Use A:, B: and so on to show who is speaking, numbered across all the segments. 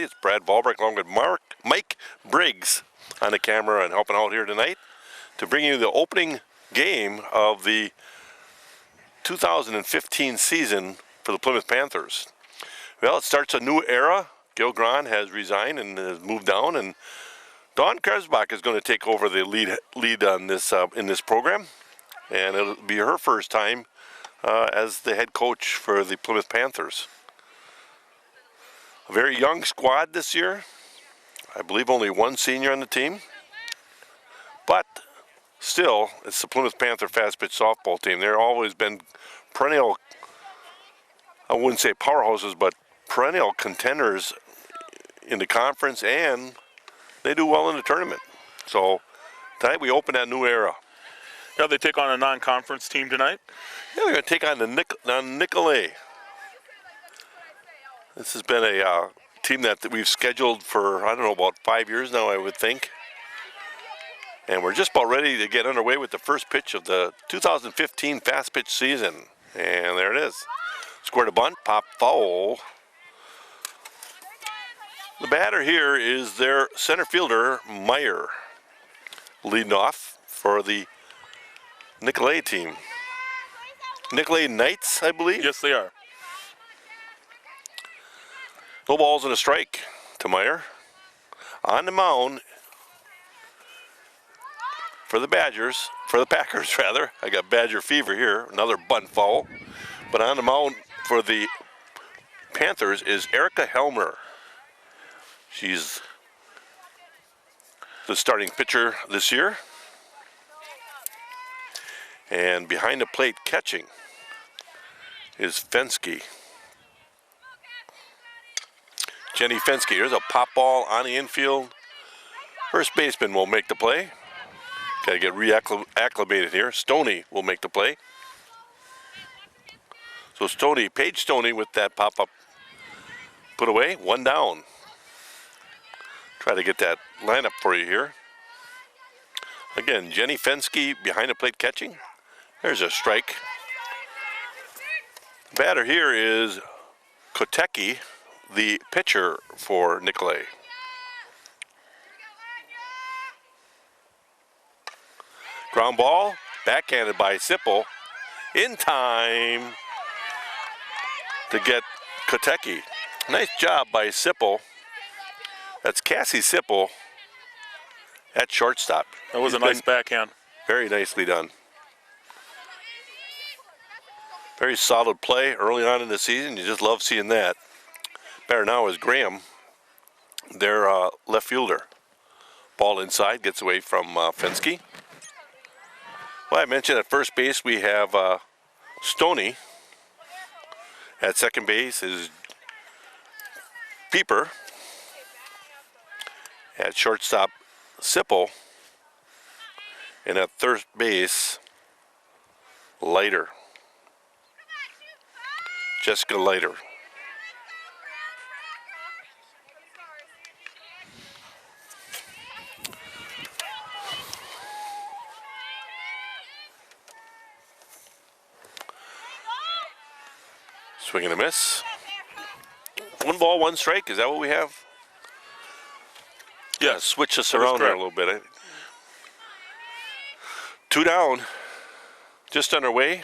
A: It's Brad Valbrick along with Mike Briggs on the camera and helping out here tonight to bring you the opening game of the 2015 season for the Plymouth Panthers. Well, it starts a new era. Gil Grahn has resigned and has moved down, and Dawn Krebsbach is going to take over the lead on this in this program, and it'll be her first time as the head coach for the Plymouth Panthers. A very young squad this year. I believe only one senior on the team. But still, it's the Plymouth Panther fast pitch softball team. They've always been perennial, I wouldn't say powerhouses, but perennial contenders in the conference, and they do well in the tournament. So tonight we open that new era.
B: Yeah, they take on a non-conference team tonight.
A: Yeah, they're going to take on the Nicolet. This has been a team that we've scheduled for, I don't know, about 5 years now, I would think. And we're just about ready to get underway with the first pitch of the 2015 fast pitch season. And there it is. Square to bunt, pop foul. The batter here is their center fielder, Meyer, leading off for the Nicolet team. Nicolet Knights, I believe?
B: Yes, they are.
A: No balls and a strike to Meyer. On the mound for the Packers rather. I got Badger fever here, another bunt foul. But on the mound for the Panthers is Erica Helmer. She's the starting pitcher this year. And behind the plate catching is Fensky. Jenny Fensky. Here's a pop ball on the infield. First baseman will make the play. Got to get reacclimated here. Stoney will make the play. So Paige Stoney with that pop-up put away. One down. Try to get that lineup for you here. Again, Jenny Fensky behind the plate catching. There's a strike. Batter here is Kotecki, the pitcher for Nicolet. Ground ball, backhanded by Sipple, in time to get Kotecki. Nice job by Sipple. That's Cassie Sipple at shortstop.
B: That was a nice backhand.
A: Very nicely done. Very solid play early on in the season. You just love seeing that. Better now is Graham, their left fielder. Ball inside, gets away from Fensky. Well, I mentioned at first base we have Stoney. At second base is Pieper. At shortstop, Sipple. And at third base, Leiter. Jessica Leiter. Swing and a miss. One ball, one strike. Is that what we have? Yeah, switch us around there a little bit. Two down. Just underway.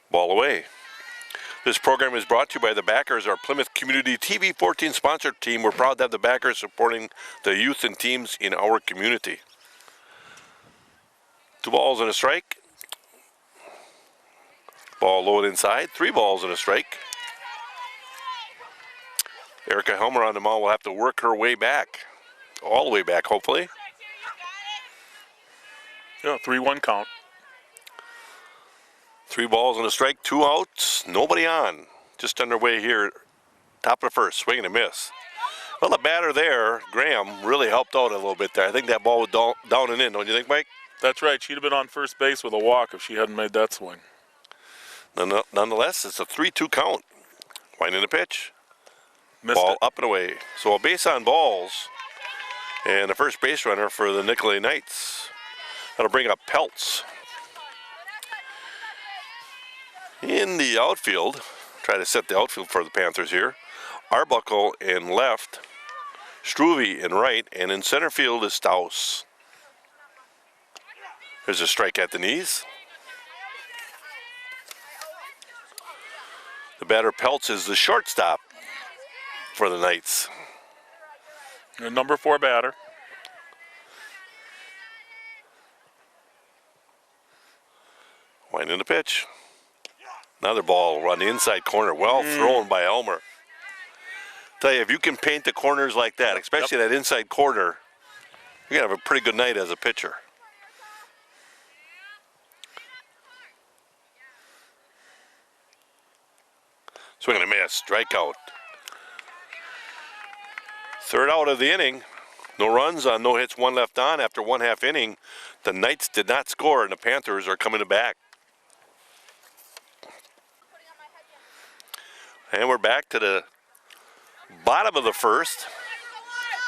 A: Ball away. This program is brought to you by the Backers, our Plymouth Community TV 14 sponsored team. We're proud to have the Backers supporting the youth and teams in our community. 2 balls and a strike. Ball low and inside. 3 balls and a strike. Erica Helmer on the mound will have to work her way back. All the way back, hopefully.
B: Yeah, 3-1 count.
A: 3 balls and a strike, 2 outs, nobody on. Just underway here, top of the first, swing and a miss. Well, the batter there, Graham, really helped out a little bit there. I think that ball was down and in, don't you think, Mike?
B: That's right. She'd have been on first base with a walk if she hadn't made that swing.
A: Nonetheless, it's a 3-2 count. Winding the pitch.
B: Missed
A: ball
B: it.
A: up and away. So a base on balls. And the first base runner for the Nicolet Knights. That'll bring up Peltz. In the outfield, try to set the outfield for the Panthers here. Arbuckle in left, Struve in right, and in center field is Staus. There's a strike at the knees. The batter Peltz is the shortstop for the Knights.
B: The number 4 batter.
A: Winding the pitch. Another ball on the inside corner. Well thrown by Elmer. Tell you, if you can paint the corners like that, especially that inside corner, you're going to have a pretty good night as a pitcher. Swing and a miss. Strikeout. Third out of the inning. No runs on no hits, 1 left on. After 1/2 inning, the Knights did not score, and the Panthers are coming back. And we're back to the bottom of the first.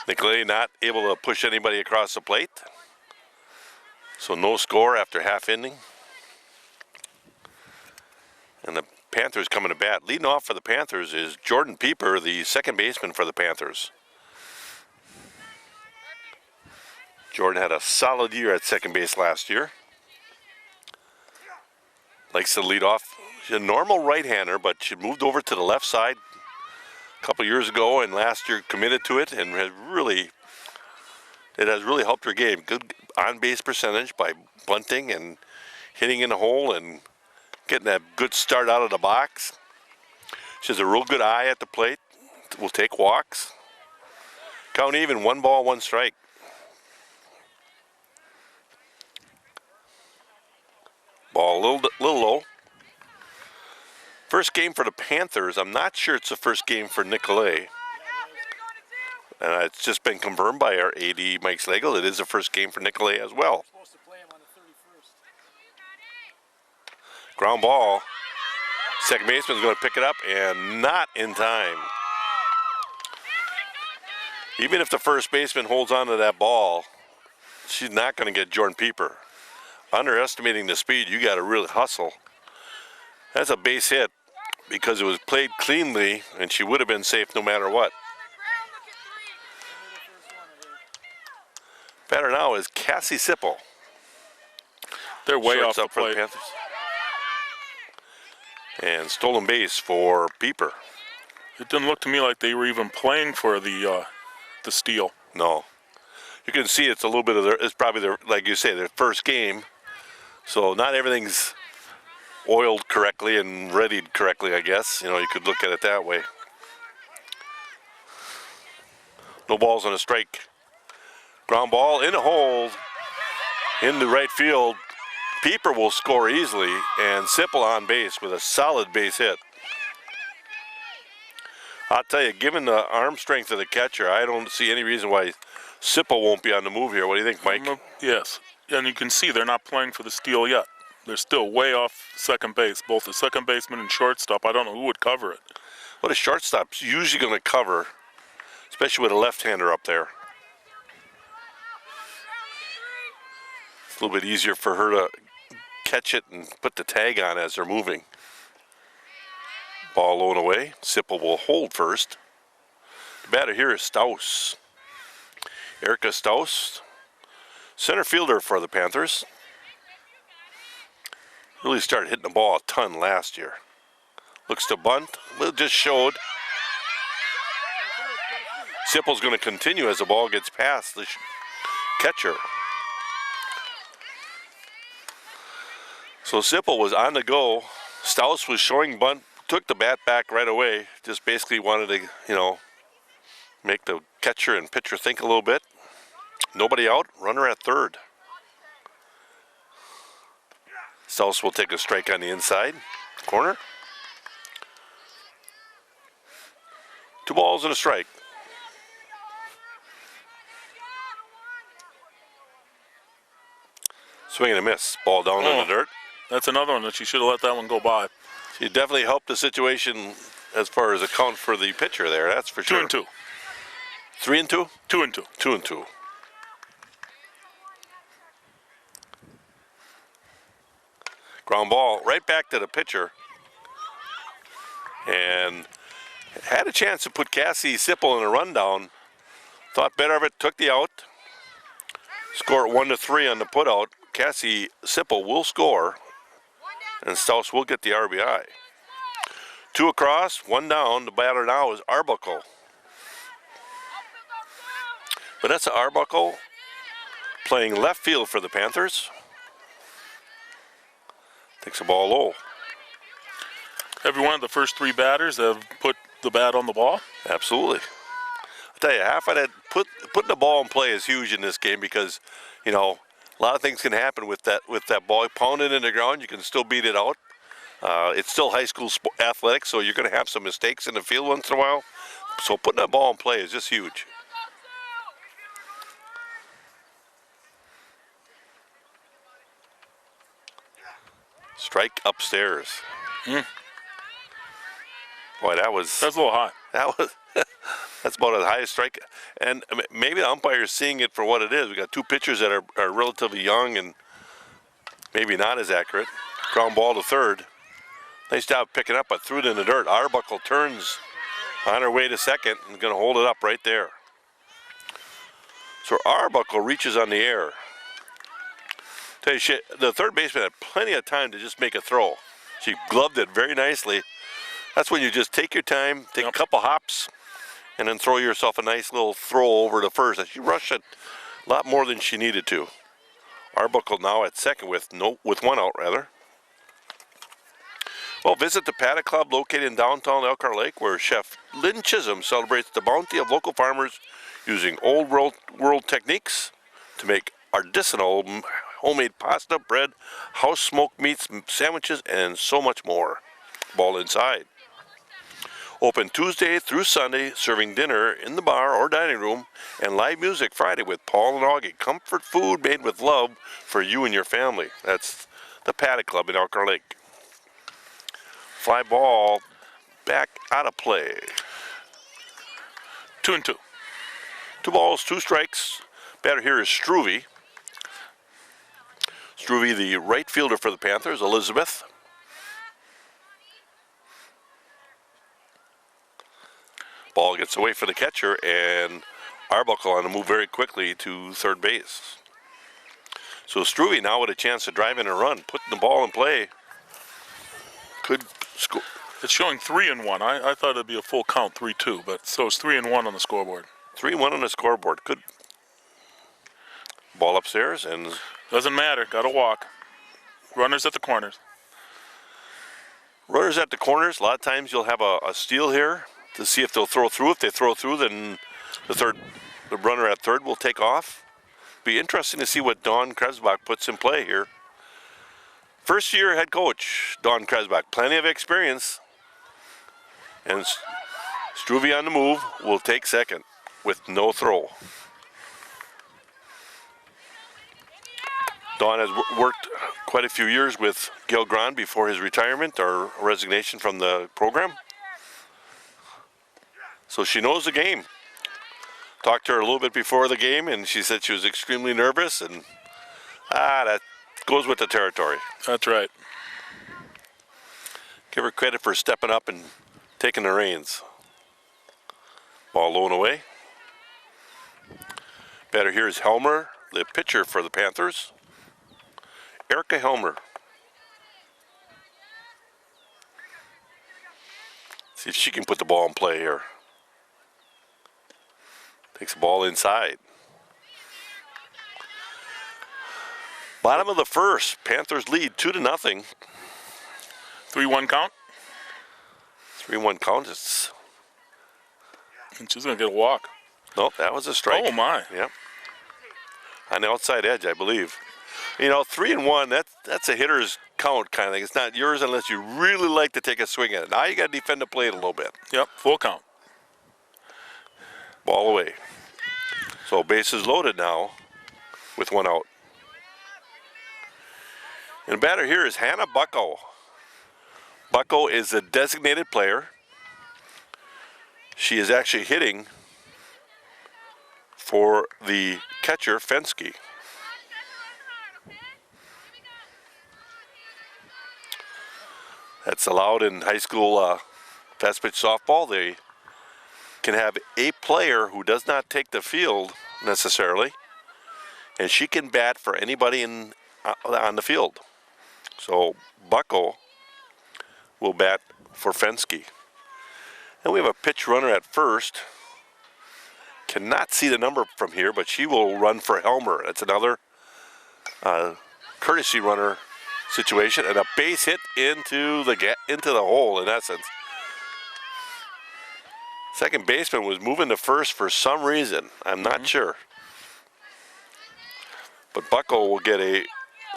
A: Nicolay not able to push anybody across the plate. So no score after half inning. And the Panthers coming to bat. Leading off for the Panthers is Jordan Pieper, the second baseman for the Panthers. Jordan had a solid year at second base last year. Likes to lead off. She's a normal right-hander, but she moved over to the left side a couple years ago, and last year committed to it, and it has really helped her game. Good on-base percentage by bunting and hitting in the hole and getting that good start out of the box. She has a real good eye at the plate. Will take walks. Count even, 1 ball, 1 strike. Ball a little low. First game for the Panthers. I'm not sure it's the first game for Nicolay. And it's just been confirmed by our AD, Mike Slagle. It is the first game for Nicolay as well. Ground ball. Second baseman's going to pick it up, and not in time. Even if the first baseman holds on to that ball, she's not going to get Jordan Pieper. Underestimating the speed, you got to really hustle. That's a base hit because it was played cleanly, and she would have been safe no matter what. Batter now is Cassie Sipple.
B: They're way off the
A: Shortstop for the
B: plate.
A: Panthers. And stolen base for Pieper.
B: It didn't look to me like they were even playing for the steal.
A: No. You can see it's a little bit of it's probably their, like you say, their first game. So not everything's oiled correctly and readied correctly, I guess. You know, you could look at it that way. No balls on a strike. Ground ball in a hole in the right field. Pieper will score easily, and Sipple on base with a solid base hit. I'll tell you, given the arm strength of the catcher, I don't see any reason why Sipple won't be on the move here. What do you think, Mike?
B: Yes, and you can see they're not playing for the steal yet. They're still way off second base, both the second baseman and shortstop. I don't know who would cover it.
A: Well, the shortstop's usually going to cover, especially with a left-hander up there. It's a little bit easier for her to catch it and put the tag on as they're moving. Ball low and away. Sipple will hold first. The batter here is Staus. Erica Staus, center fielder for the Panthers. Really started hitting the ball a ton last year. Looks to bunt. Well, just showed. Sipple's going to continue as the ball gets past the catcher. So Sipple was on the go. Staus was showing bunt, took the bat back right away. Just basically wanted to, you know, make the catcher and pitcher think a little bit. Nobody out, runner at third. Staus will take a strike on the inside corner. 2 balls and a strike. Swing and a miss. Ball down in the dirt.
B: That's another one that she should have let that one go by.
A: She definitely helped the situation as far as account for the pitcher there. That's for sure.
B: 2-2.
A: 3-2?
B: 2-2.
A: 2-2. Ground ball right back to the pitcher. And Had a chance to put Cassie Sipple in a rundown. Thought better of it, took the out. Score it 1-3 on the put out. Cassie Sipple will score, and Stouse will get the RBI. 2 across, 1 down. The batter now is Arbuckle. Vanessa Arbuckle playing left field for the Panthers. Takes the ball low.
B: Every one of the first 3 batters have put the bat on the ball.
A: Absolutely. I'll tell you, half of that, putting the ball in play is huge in this game because, you know, a lot of things can happen with that ball. Pounded in the ground, you can still beat it out. It's still high school athletics, so you're going to have some mistakes in the field once in a while. So putting that ball in play is just huge. Strike upstairs. Boy, that's
B: a little high.
A: That's about as high a strike. And maybe the umpire's seeing it for what it is. We got 2 pitchers that are relatively young and maybe not as accurate. Ground ball to third. Nice job picking up, but threw it in the dirt. Arbuckle turns on her way to second and going to hold it up right there. So Arbuckle reaches on the air. Tell you, the third baseman had plenty of time to just make a throw. She gloved it very nicely. That's when you just take your time, take a couple hops, and then throw yourself a nice little throw over to first. And she rushed it a lot more than she needed to. Arbuckle now at second with 1 out rather. Well, visit the Paddock Club located in downtown Elkhart Lake, where Chef Lynn Chisholm celebrates the bounty of local farmers using old world techniques to make artisanal homemade pasta, bread, house smoked meats, sandwiches, and so much more. Ball inside. Open Tuesday through Sunday, serving dinner in the bar or dining room, and live music Friday with Paul and Augie. Comfort food made with love for you and your family. That's the Paddock Club in Elkhart Lake. Fly ball back out of play.
B: 2-2.
A: 2 balls, 2 strikes. Batter here is Struve. Struve, the right fielder for the Panthers. Elizabeth. Ball gets away for the catcher, and Arbuckle on the move very quickly to third base. So Struve now with a chance to drive in and run, putting the ball in play. Could score.
B: It's showing 3-1. I thought it'd be a full count, 3-2, but so it's 3-1 on the scoreboard.
A: 3-1 on the scoreboard. Good. Ball upstairs and
B: doesn't matter. Got to walk. Runners at the corners.
A: Runners at the corners. A lot of times you'll have a steal here to see if they'll throw through. If they throw through, then the runner at third will take off. Be interesting to see what Dawn Krebsbach puts in play here. First year head coach, Dawn Krebsbach. Plenty of experience. And Struve on the move will take second with no throw. Dawn has worked quite a few years with Gil Grant before his retirement or resignation from the program. So she knows the game. Talked to her a little bit before the game, and she said she was extremely nervous, and that goes with the territory.
B: That's right.
A: Give her credit for stepping up and taking the reins. Ball low and away. Batter here is Helmer, the pitcher for the Panthers. Erica Helmer. See if she can put the ball in play here. Takes the ball inside. Bottom of the first, Panthers lead 2-0.
B: 3-1 count.
A: 3-1 count.
B: And she's going to get a walk.
A: Nope, that was a strike.
B: Oh, my.
A: Yep. On the outside edge, I believe. You know, 3-1, that's a hitter's count kind of thing. It's not yours unless you really like to take a swing at it. Now you got to defend the plate a little bit.
B: Yep, full count.
A: Ball away. So bases loaded now with 1 out. And the batter here is Hannah Bucko. Bucko is a designated player. She is actually hitting for the catcher, Fensky. That's allowed in high school fast pitch softball, they can have a player who does not take the field necessarily, and she can bat for anybody on the field. So Bucko will bat for Fenske. And we have a pitch runner at first. Cannot see the number from here, but she will run for Helmer. That's another courtesy runner situation, and a base hit into the hole in essence. Second baseman was moving to first for some reason. I'm not sure. But Bucko will get a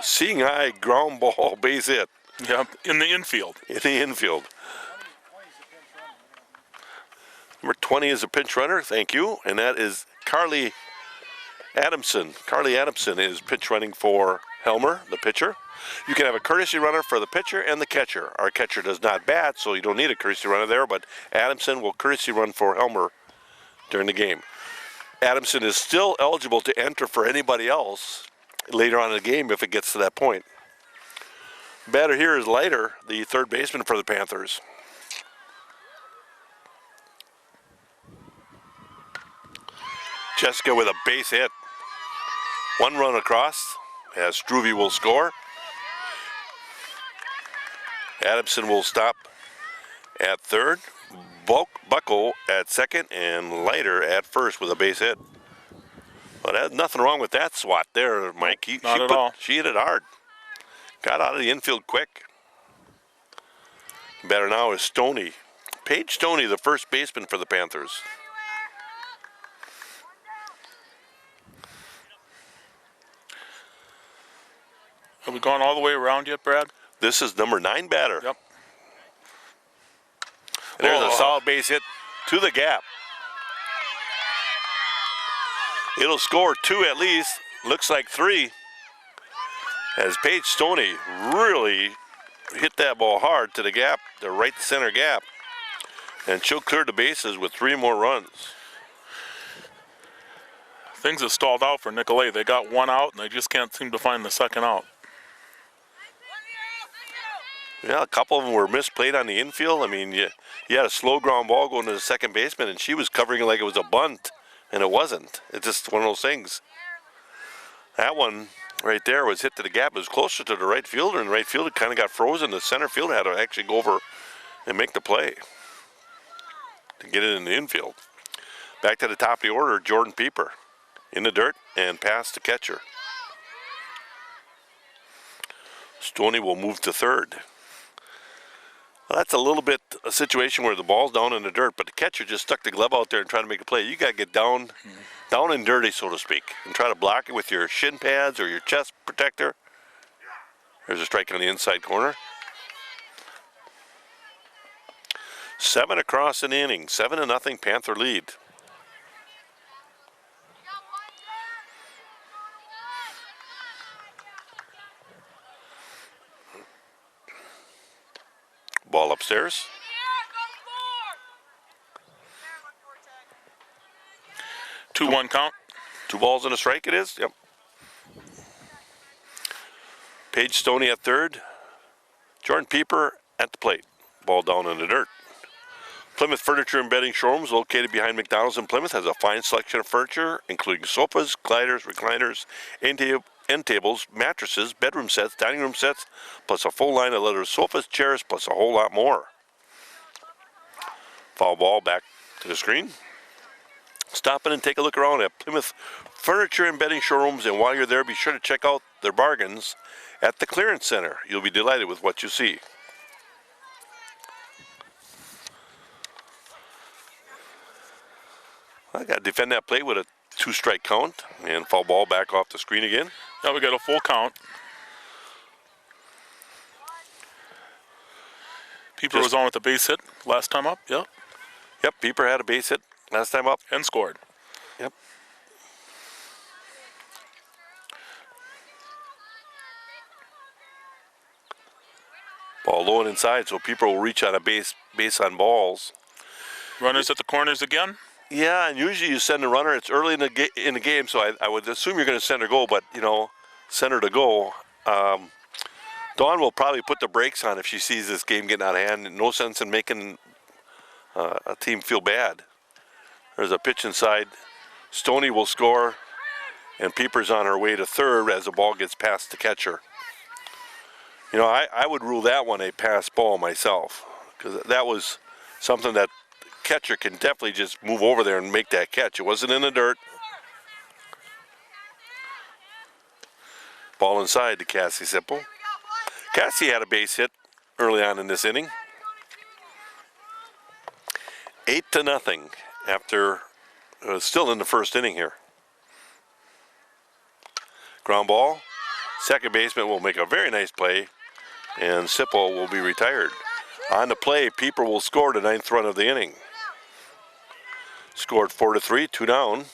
A: seeing eye ground ball base hit.
B: Yeah, in the infield.
A: In the infield. Number 20 is a pinch runner, thank you, and that is Carly Adamson. Carly Adamson is pinch running for Helmer, the pitcher. You can have a courtesy runner for the pitcher and the catcher. Our catcher does not bat, so you don't need a courtesy runner there, but Adamson will courtesy run for Helmer during the game. Adamson is still eligible to enter for anybody else later on in the game if it gets to that point. Batter here is Leiter, the third baseman for the Panthers. Jessica with a base hit. One run across as Struve will score. Adamson will stop at third. Bucko at second and Leiter at first with a base hit. Well, there's nothing wrong with that swat there, Mike.
B: Not at all.
A: She hit it hard. Got out of the infield quick. Batter now is Stoney. Paige Stoney, the first baseman for the Panthers.
B: Have we gone all the way around yet, Brad?
A: This is number 9 batter.
B: Yep.
A: And there's a solid base hit to the gap. It'll score 2 at least. Looks like 3. As Paige Stoney really hit that ball hard to the gap, the right center gap. And she'll clear the bases with 3 more runs.
B: Things have stalled out for Nicolay. They got 1 out, and they just can't seem to find the second out.
A: Yeah, a couple of them were misplayed on the infield. I mean, you had a slow ground ball going to the second baseman, and she was covering it like it was a bunt, and it wasn't. It's just one of those things. That one right there was hit to the gap. It was closer to the right fielder, and the right fielder kind of got frozen. The center fielder had to actually go over and make the play to get it in the infield. Back to the top of the order, Jordan Pieper in the dirt and past the catcher. Stoney will move to third. Well, that's a little bit a situation where the ball's down in the dirt, but the catcher just stuck the glove out there and tried to make a play. You got to get down and dirty, so to speak, and try to block it with your shin pads or your chest protector. There's a strike on the inside corner. 7 across an inning, 7-0 Panther lead. Ball upstairs.
B: 2-1 count.
A: 2 balls and a strike it is. Yep. Paige Stoney at third. Jordan Pieper at the plate. Ball down in the dirt. Plymouth Furniture and Bedding Showrooms, located behind McDonald's in Plymouth, has a fine selection of furniture, including sofas, gliders, recliners, end tables, mattresses, bedroom sets, dining room sets, plus a full line of leather sofas, chairs, plus a whole lot more. Foul ball back to the screen. Stop in and take a look around at Plymouth Furniture and Bedding Showrooms, and while you're there, be sure to check out their bargains at the Clearance Center. You'll be delighted with what you see. I got to defend that play with a 2-strike count and foul ball back off the screen again.
B: Now we got a full count. Pieper was on with a base hit last time up. Yep.
A: Yep, Pieper had a base hit last time up.
B: And scored.
A: Yep. Ball low and inside, so Pieper will reach on a base on balls.
B: Runners at the corners again.
A: Yeah, and usually you send a runner. It's early in the game, so I would assume you're going to send her go, but, send her to go. Dawn will probably put the brakes on if she sees this game getting out of hand. No sense in making a team feel bad. There's a pitch inside. Stoney will score, and Pieper's on her way to third as the ball gets past the catcher. You know, I would rule that one a pass ball myself, because that was something that the catcher can definitely just move over there and make that catch. It wasn't in the dirt. Ball inside to Cassie Sipple. Cassie had a base hit early on in this inning. 8-0 after still in the first inning here. Ground ball. Second baseman will make a very nice play, and Sipple will be retired. On the play, Pieper will score the 9th run of the inning. Scored 4-3, 2 down.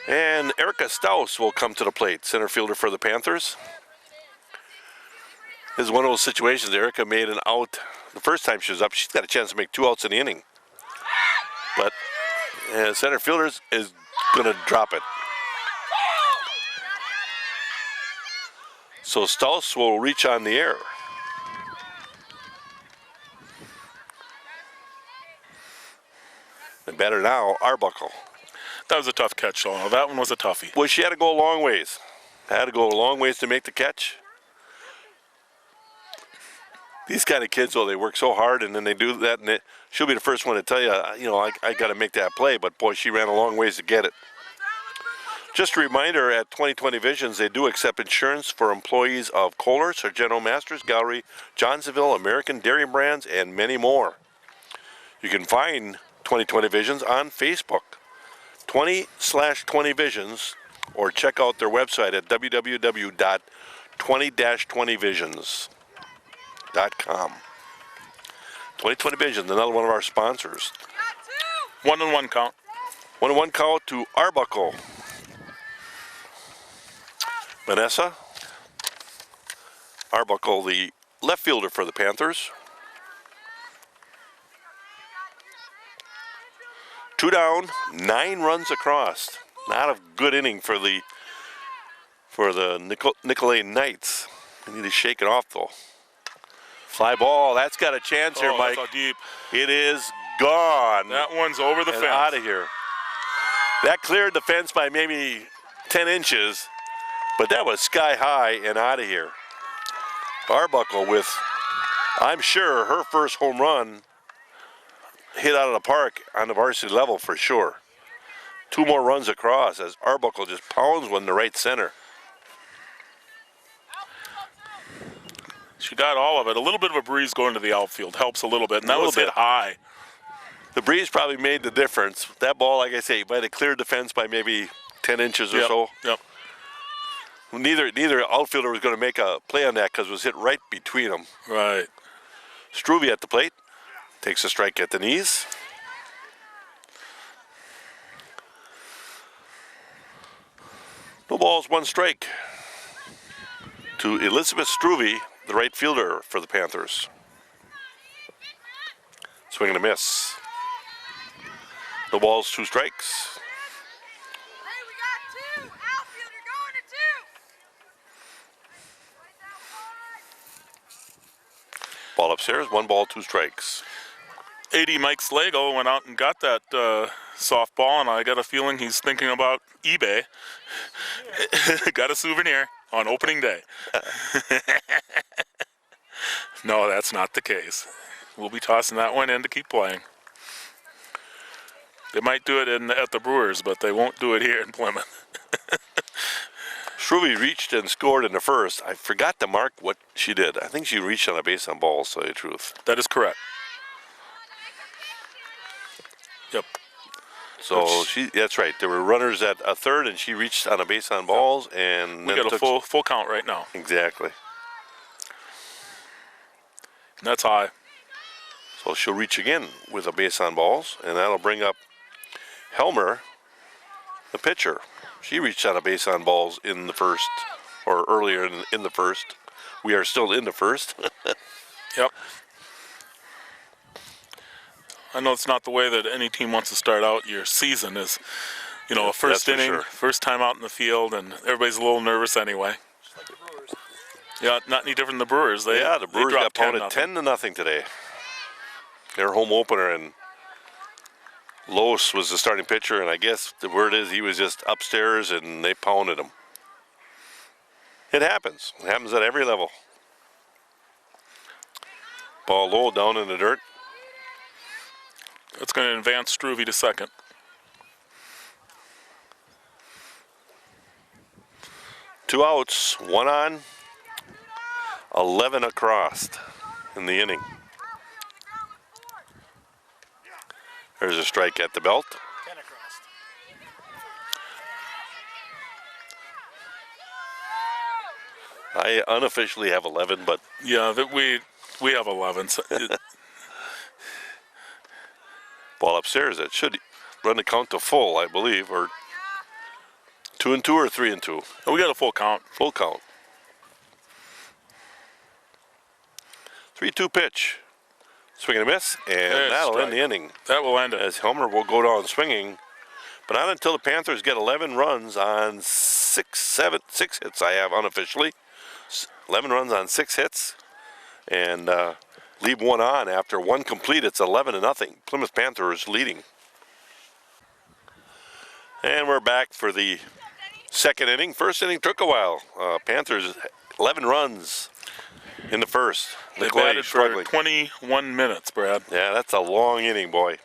A: And Erica Staus will come to the plate, center fielder for the Panthers. This is one of those situations. Erica made an out the first time she was up. She's got a chance to make 2 outs in the inning. But center fielder is going to drop it. So Staus will reach on the air. The batter now, Arbuckle.
B: That was a tough catch, though. That one was a toughie.
A: Well, she had to go a long ways. Had to go a long ways to make the catch. These kind of kids, though, they work so hard, and then they do that, and she'll be the first one to tell you, I got to make that play. But, boy, she ran a long ways to get it. Just a reminder, at 2020 Visions, they do accept insurance for employees of Kohler, Sargento Masters Gallery, Johnsonville, American Dairy Brands, and many more. You can find 2020 Visions on Facebook, 20/20 Visions, or check out their website at www.20-20visions.com. 2020 Visions, another one of our sponsors.
B: 1-1 count.
A: 1-1 count to Arbuckle. Vanessa Arbuckle, the left fielder for the Panthers. 2 down, 9 runs across. Not a good inning for the Nicolay Knights. They need to shake it off, though. Fly ball, that's got a chance here, Mike.
B: That's deep.
A: It is gone.
B: That one's over the fence.
A: Out of here. That cleared the fence by maybe 10 inches, but that was sky high and out of here. Arbuckle with, I'm sure, her first home run hit out of the park on the varsity level for sure. 2 more runs across as Arbuckle just pounds one to right center.
B: She got all of it. A little bit of a breeze going to the outfield helps a little bit, and that was hit high.
A: The breeze probably made the difference. That ball, like I say, might have cleared the fence by maybe 10 inches or so.
B: Yep.
A: Neither outfielder was going to make a play on that because it was hit right between them.
B: Right.
A: Struve at the plate. Takes a strike at the knees. No balls, 1 strike to Elizabeth Struve, the right fielder for the Panthers. Swing and a miss. No balls, 2 strikes.
C: Hey, we got 2. Outfielder going to 2.
A: Ball upstairs, 1 ball, 2 strikes.
B: 80 Mike Slago went out and got that softball, and I got a feeling he's thinking about eBay. Got a souvenir on opening day. No, that's not the case. We'll be tossing that one in to keep playing. They might do it at the Brewers, but they won't do it here in Plymouth.
A: Struve reached and scored in the first. I forgot to mark what she did. I think she reached on a base on balls, to tell you the truth.
B: That is correct. Yep.
A: So that's right. There were runners at a third, and she reached on a base on balls, and
B: we
A: then
B: got a full count right now.
A: Exactly.
B: And that's high.
A: So she'll reach again with a base on balls, and that'll bring up Helmer, the pitcher. She reached on a base on balls in the first, or earlier in the first. We are still in the first.
B: Yep. I know it's not the way that any team wants to start out your season is, a first inning,
A: sure.
B: First time out in the field, and everybody's a little nervous anyway.
C: Just like the Brewers.
B: Yeah, not any different than the Brewers.
A: The Brewers got pounded
B: 10-0.
A: 10-0 today. their home opener, and Los was the starting pitcher, and I guess the word is he was just upstairs and they pounded him. It happens. It happens at every level. Ball low down in the dirt.
B: That's going to advance Struve to second.
A: Two outs, one on, 11 across in the inning. There's a strike at the belt.
D: 10 across.
A: I unofficially have 11, but
B: Yeah, that we have 11. So
A: ball upstairs. That should run the count to full, I believe, or 2-2 or 3-2.
B: we got a full count.
A: Full count. 3-2 pitch. Swing and a miss, and
B: There's
A: that'll
B: strike.
A: end the inning.
B: That will end it.
A: As Helmer will go down swinging, but not until the Panthers get 11 runs on 6 hits. I have unofficially 11 runs on 6 hits, and leave one on after one complete. It's 11-0. Plymouth Panthers leading. And we're back for the second inning. First inning took a while. Panthers 11 runs in the first.
B: They
A: McClay
B: batted for
A: struggling.
B: 21 minutes, Brad.
A: Yeah, that's a long inning, boy.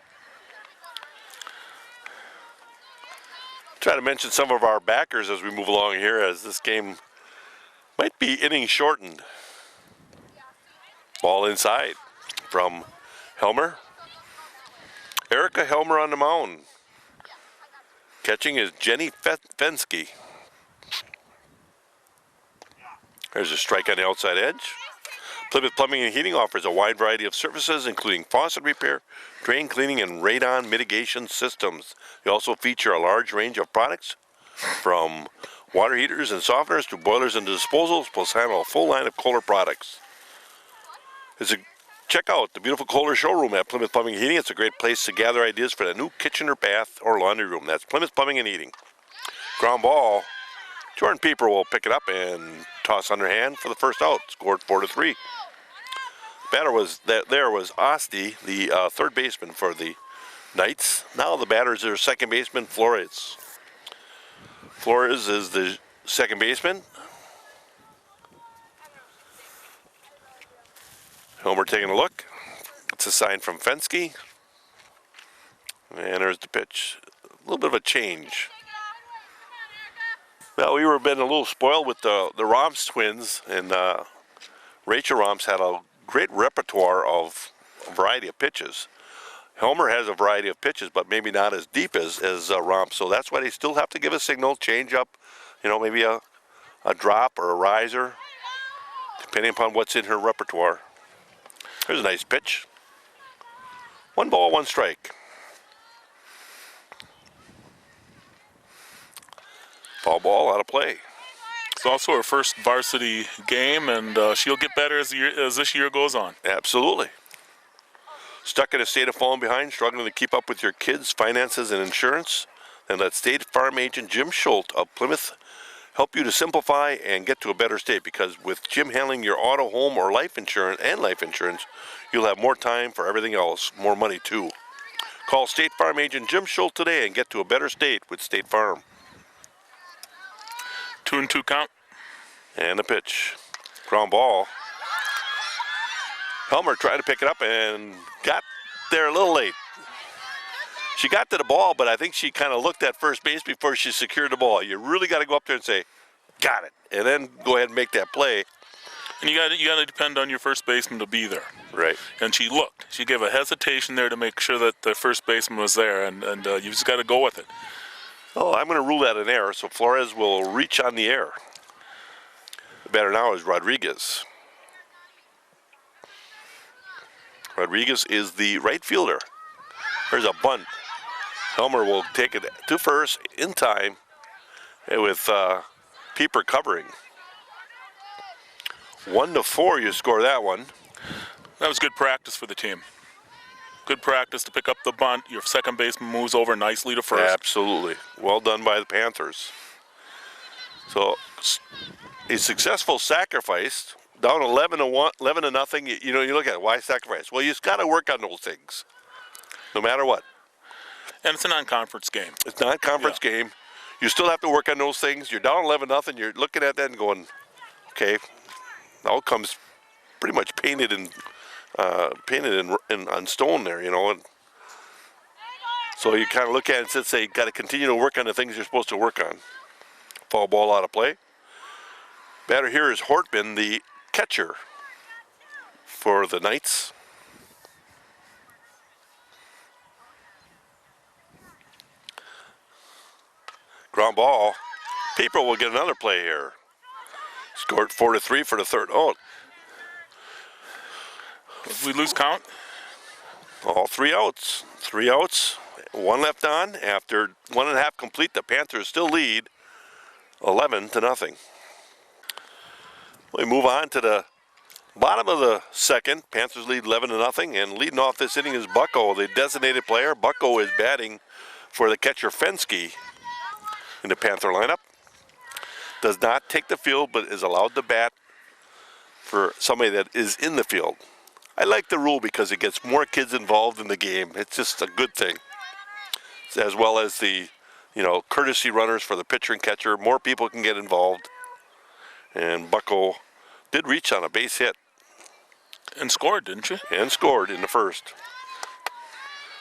A: Try to mention some of our backers as we move along here, as this game might be inning shortened. Ball inside from Helmer. Erica Helmer on the mound. Catching is Jenny Fensky. There's a strike on the outside edge. Plymouth Plumbing and Heating offers a wide variety of services, including faucet repair, drain cleaning, and radon mitigation systems. They also feature a large range of products, from water heaters and softeners to boilers and disposals, plus handle a full line of Kohler products. Check out the beautiful Kohler showroom at Plymouth Plumbing and Heating. It's a great place to gather ideas for the new kitchen or bath or laundry room. That's Plymouth Plumbing and Heating. Ground ball. Jordan Pieper will pick it up and toss underhand for the first out. Scored 4-3. Batter was Osti, the third baseman for the Knights. Now the batter is their second baseman, Flores. Flores is the second baseman. Homer taking a look. It's a sign from Fensky. And there's the pitch. A little bit of a change. Well, we were been a little spoiled with the Romps twins, and Rachel Romps had a great repertoire of a variety of pitches. Helmer has a variety of pitches, but maybe not as deep as Romps, so that's why they still have to give a signal, change up, maybe a drop or a riser, depending upon what's in her repertoire. There's a nice pitch. 1 ball, 1 strike. Foul ball out of play.
B: It's also her first varsity game, and she'll get better as this year goes on.
A: Absolutely. Stuck in a state of falling behind, struggling to keep up with your kids' finances and insurance? Then let State Farm agent Jim Schultz of Plymouth help you to simplify and get to a better state, because with Jim handling your auto, home, or life insurance, you'll have more time for everything else, more money too. Call State Farm agent Jim Schultz today and get to a better state with State Farm.
B: 2-2 count.
A: And the pitch. Ground ball. Helmer tried to pick it up and got there a little late. She got to the ball, but I think she kind of looked at first base before she secured the ball. You really got to go up there and say, got it, and then go ahead and make that play.
B: And you got to depend on your first baseman to be there.
A: Right.
B: And she looked. She gave a hesitation there to make sure that the first baseman was there, and you just got to go with it.
A: Oh, I'm going to rule that an error, so Flores will reach on the air. The batter now is Rodriguez. Rodriguez is the right fielder. There's a bunt. Helmer will take it to first in time with Pieper covering. 1-4, you score that one.
B: That was good practice for the team. Good practice to pick up the bunt. Your second baseman moves over nicely to first.
A: Absolutely. Well done by the Panthers. So a successful sacrifice down 11 to nothing. You know, you look at it, why sacrifice? Well, you just got to work on those things, no matter what.
B: And it's a non-conference game.
A: It's not a conference game. You still have to work on those things. You're down 11 nothing. You're looking at that and going, okay, the outcome's pretty much painted in on stone there, you know. And so you kind of look at it and say, got to continue to work on the things you're supposed to work on. Foul ball out of play. Batter here is Hortman, the catcher for the Knights. Ground ball. Pieper will get another play here. Scored 4-3 for the third. Oh,
B: Did we lose count?
A: all 3 outs. 3 outs. 1 left on. After 1.5 complete, the Panthers still lead 11 to nothing. We move on to the bottom of the second. Panthers lead 11 to nothing, and leading off this inning is Bucko, the designated player. Bucko is batting for the catcher Fensky in the Panther lineup. Does not take the field, but is allowed to bat for somebody that is in the field. I like the rule because it gets more kids involved in the game. It's just a good thing. As well as the, you know, courtesy runners for the pitcher and catcher. More people can get involved. And Bucko did reach on a base hit.
B: And scored, didn't you?
A: And scored in the first.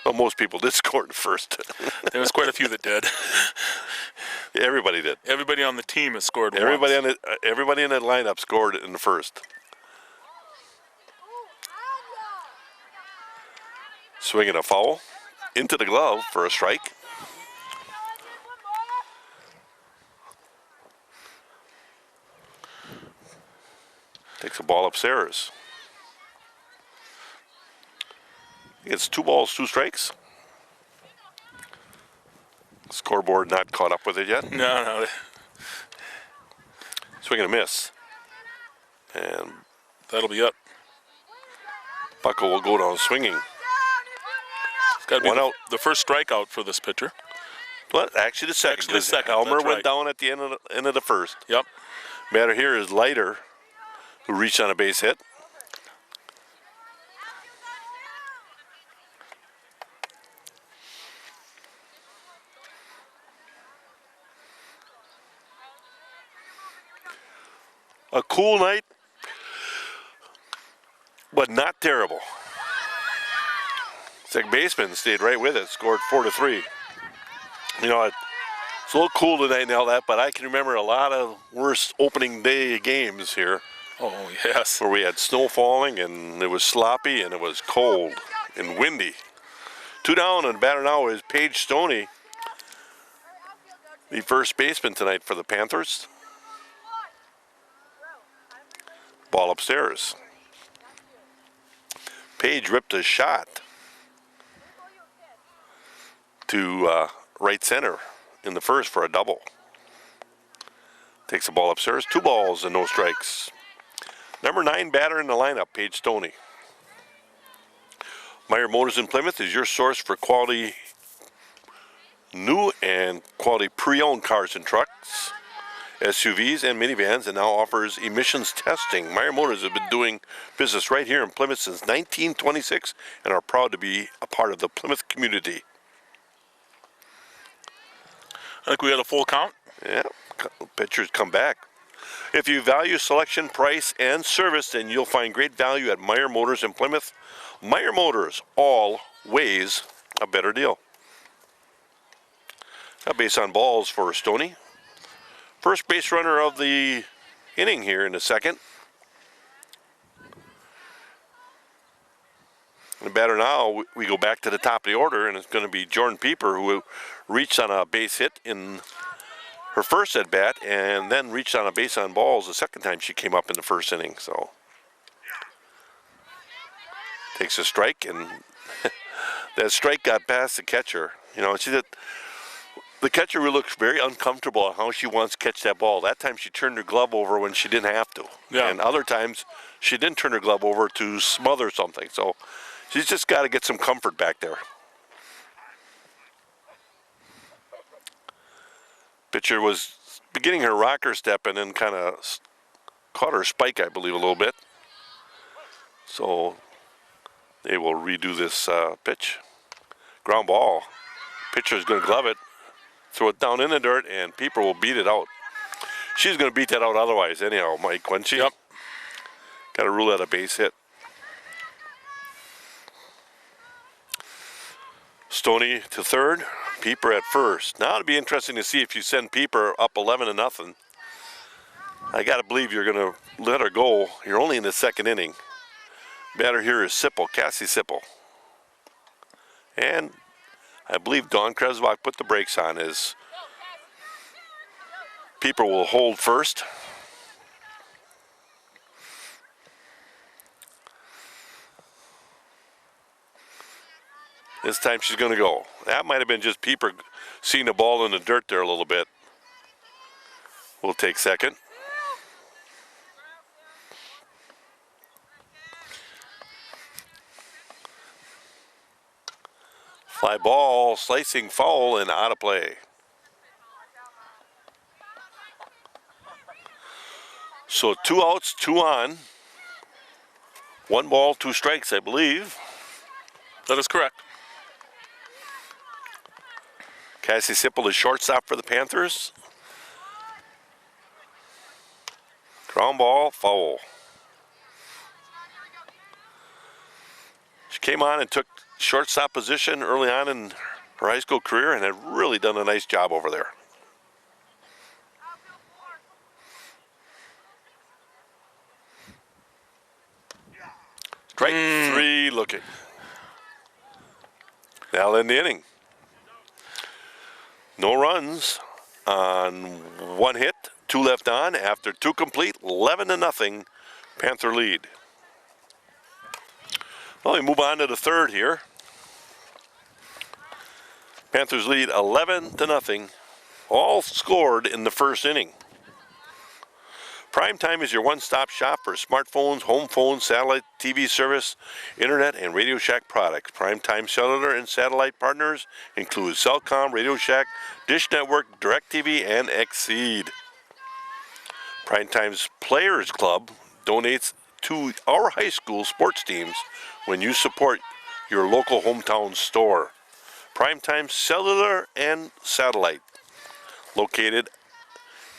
A: Well, most people did score in the first.
B: There was quite a few that did.
A: Everybody did.
B: Everybody on the team has scored
A: Everybody
B: once.
A: everybody in that lineup scored in the first. Swinging a foul into the glove for a strike. Takes a ball upstairs. It's 2 balls, 2 strikes. Scoreboard not caught up with it yet.
B: No.
A: Swing and a miss. And
B: That'll be up.
A: Bucko will go down swinging.
B: It's got to be
A: 1 out.
B: the first strikeout for this pitcher.
A: Well, actually the second.
B: Actually the
A: 'cause
B: second,
A: Elmer
B: that's
A: went
B: right.
A: down at the end of the first.
B: Yep.
A: Batter here is Leiter, who reached on a base hit. A cool night, but not terrible. Second baseman stayed right with it, scored 4-3. You know, it's a little cool tonight and all that, but I can remember a lot of worse opening day games here
B: Oh, yes.
A: where we had snow falling and it was sloppy and it was cold and windy. 2 down, and the batter now is Paige Stoney, the first baseman tonight for the Panthers. Ball upstairs. Paige ripped a shot to right center in the first for a double. Takes the ball upstairs. 2 balls and no strikes. Number 9 batter in the lineup, Paige Stoney. Meyer Motors in Plymouth is your source for quality new and quality pre-owned cars and trucks, SUVs and minivans, and now offers emissions testing. Meyer Motors has been doing business right here in Plymouth since 1926 and are proud to be a part of the Plymouth community.
B: I think we had a full count.
A: Yeah, pitchers come back. If you value selection, price, and service, then you'll find great value at Meyer Motors in Plymouth. Meyer Motors, always a better deal. Got base on balls for Stoney. First base runner of the inning here in the second. And the batter now, we go back to the top of the order, and it's going to be Jordan Pieper, who reached on a base hit in her first at bat, and then reached on a base on balls the second time she came up in the first inning. So takes a strike, and that strike got past the catcher. You know, the catcher really looks very uncomfortable on how she wants to catch that ball. That time she turned her glove over when she didn't have to.
B: Yeah.
A: And other times she didn't turn her glove over to smother something. So she's just got to get some comfort back there. Pitcher was beginning her rocker step and then kind of caught her spike, I believe, a little bit. So they will redo this pitch. Ground ball. Pitcher's going to glove it, throw it down in the dirt, and Pieper will beat it out. She's going to beat that out otherwise anyhow, Mike, wouldn't she?
B: Yep.
A: Got to rule that a base hit. Stoney to third, Pieper at first. Now it'll be interesting to see if you send Pieper up 11-0. I got to believe you're going to let her go. You're only in the second inning. Batter here is Sipple, Cassie Sipple. And I believe Dawn Kresbach put the brakes on as Pieper will hold first. This time she's going to go. That might have been just Pieper seeing the ball in the dirt there a little bit. We'll take second. Fly ball, slicing foul, and out of play. So 2 outs, 2 on. 1 ball, 2 strikes, I believe.
B: That is correct.
A: Cassie Sipple is shortstop for the Panthers. Ground ball, foul. She came on and took shortstop position early on in her high school career and had really done a nice job over there. Strike 3 looking. Now in the inning. No runs on 1 hit, 2 left on. After 2 complete, 11-0 Panther lead. Well, we move on to the third here. Panthers lead 11-0, all scored in the first inning. Primetime is your one-stop shop for smartphones, home phones, satellite TV service, internet, and Radio Shack products. Primetime cellular and satellite partners include Cellcom, Radio Shack, Dish Network, DirecTV, and Exceed. Primetime's Players Club donates to our high school sports teams when you support your local hometown store. Primetime cellular and satellite, located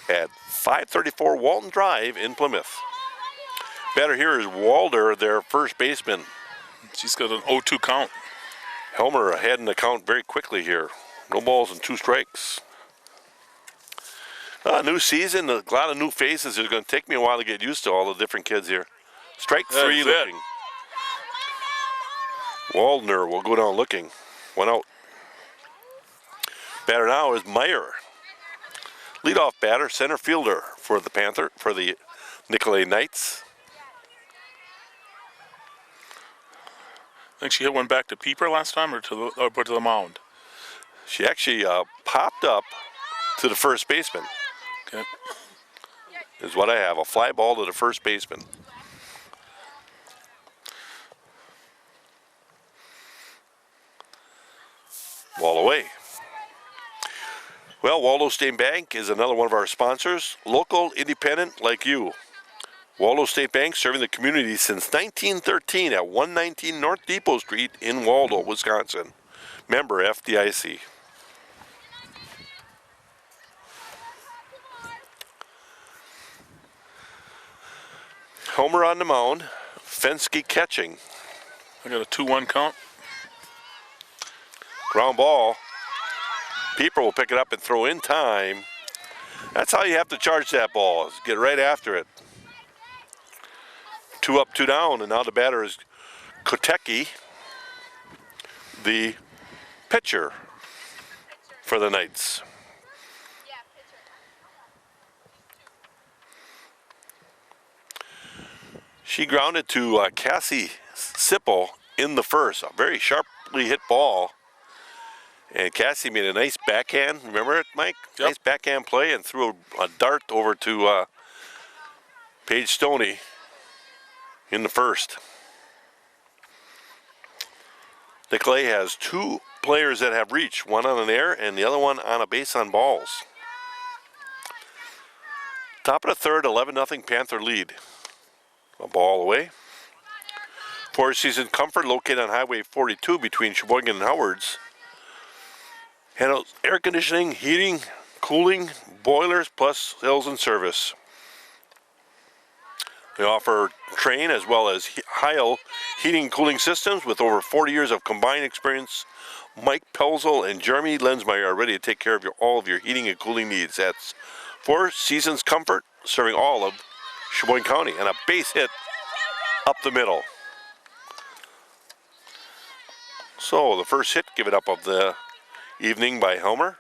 A: at 534 Walton Drive in Plymouth. Batter here is Walder, their first baseman.
B: She's got an 0-2 count.
A: Helmer ahead in the count very quickly here. No balls and 2 strikes. New season, a lot of new faces. It's going to take me a while to get used to all the different kids here. Strike 3 looking. Waldner will go down looking. 1 out. Batter now is Meyer. Leadoff batter, center fielder for the Nicolay Knights.
B: I think she hit one back to Pieper last time, or to the mound.
A: She actually popped up to the first baseman.
B: Okay.
A: Is what I have, a fly ball to the first baseman. Ball away. Well, Waldo State Bank is another one of our sponsors. Local, independent, like you. Waldo State Bank serving the community since 1913 at 119 North Depot Street in Waldo, Wisconsin. Member FDIC. Homer on the mound. Fensky catching.
B: I got a 2-1 count.
A: Ground ball. Pieper will pick it up and throw in time. That's how you have to charge that ball, is get right after it. 2 up, 2 down, and now the batter is Kotecki, the pitcher for the Knights. She grounded to Cassie Sipple in the first, a very sharply hit ball. And Cassie made a nice backhand. Remember it, Mike?
B: Yep.
A: Nice backhand play and threw a dart over to Paige Stoney in the first. Nicolay has 2 players that have reached, one on an air and the other one on a base on balls. Top of the third, 11-0 Panther lead. A ball away. Four Seasons Comfort, located on Highway 42 between Sheboygan and Howards. Handles air conditioning, heating, cooling, boilers, plus sales and service. They offer Trane as well as Heil heating and cooling systems. With over 40 years of combined experience, Mike Pelzel and Jeremy Lensmeyer are ready to take care of all of your heating and cooling needs. That's Four Seasons Comfort, serving all of Sheboygan County, and a base hit up the middle. So the first hit given up of the evening by Helmer.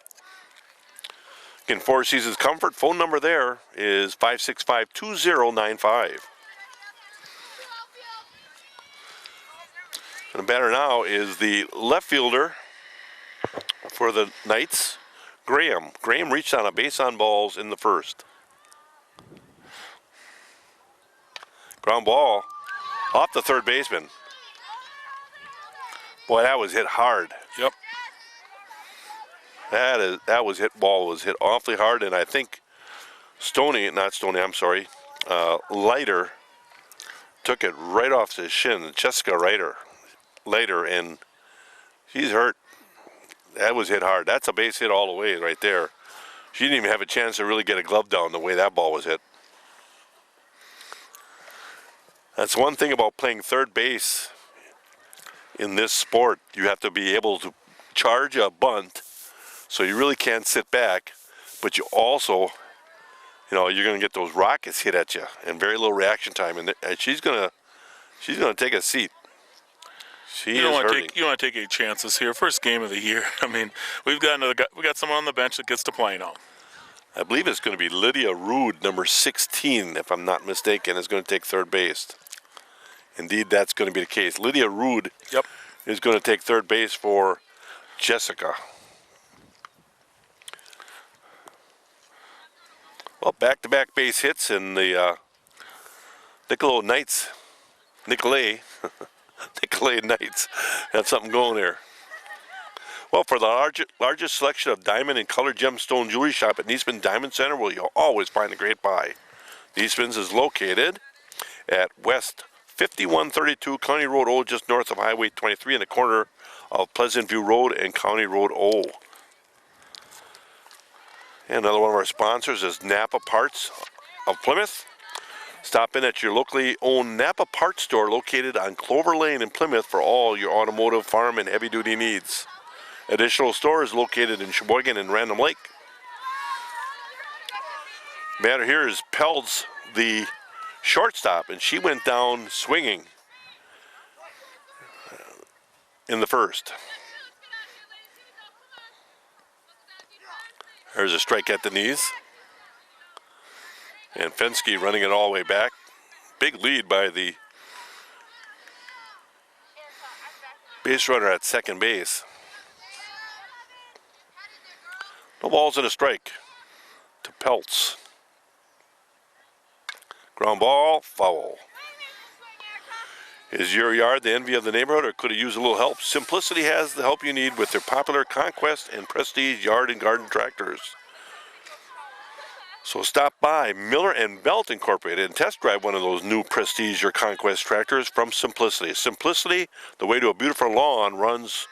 A: Again, Four Seasons Comfort, phone number there is 565-2095. And the batter now is the left fielder for the Knights, Graham. Graham reached on a base on balls in the first. Ground ball off the third baseman. Boy, that was hit hard.
B: Yep.
A: That was hit. Ball was hit awfully hard, and I think Leiter took it right off his shin. Jessica Leiter, and she's hurt. That was hit hard. That's a base hit all the way right there. She didn't even have a chance to really get a glove down the way that ball was hit. That's one thing about playing third base in this sport. You have to be able to charge a bunt, so you really can't sit back, but you also, you're going to get those rockets hit at you and very little reaction time, and she's going to take a seat. You don't want
B: to take any chances here. First game of the year. I mean, we got someone on the bench that gets to play now.
A: I believe it's going to be Lydia Rude, number 16, if I'm not mistaken, is going to take third base. Indeed, that's going to be the case. Lydia Rude is going to take third base for Jessica. Well, back-to-back base hits in the Nicolay Knights have something going there. Well, for the largest selection of diamond and colored gemstone jewelry shop at Niesman Diamond Center, where you'll always find a great buy. Niesman's is located at West 5132 County Road O, just north of Highway 23, in the corner of Pleasant View Road and County Road O. And another one of our sponsors is Napa Parts of Plymouth. Stop in at your locally owned Napa Parts store located on Clover Lane in Plymouth for all your automotive, farm, and heavy-duty needs. Additional stores located in Sheboygan and Random Lake. Matter here is Pelz, the shortstop, and she went down swinging in the first. There's a strike at the knees. And Fensky running it all the way back. Big lead by the base runner at second base. No balls and a strike to Peltz. Ground ball, foul. Is your yard the envy of the neighborhood, or could it use a little help? Simplicity has the help you need with their popular Conquest and Prestige yard and garden tractors. So stop by Miller and Belt Incorporated and test drive one of those new Prestige or Conquest tractors from Simplicity. Simplicity, the way to a beautiful lawn, runs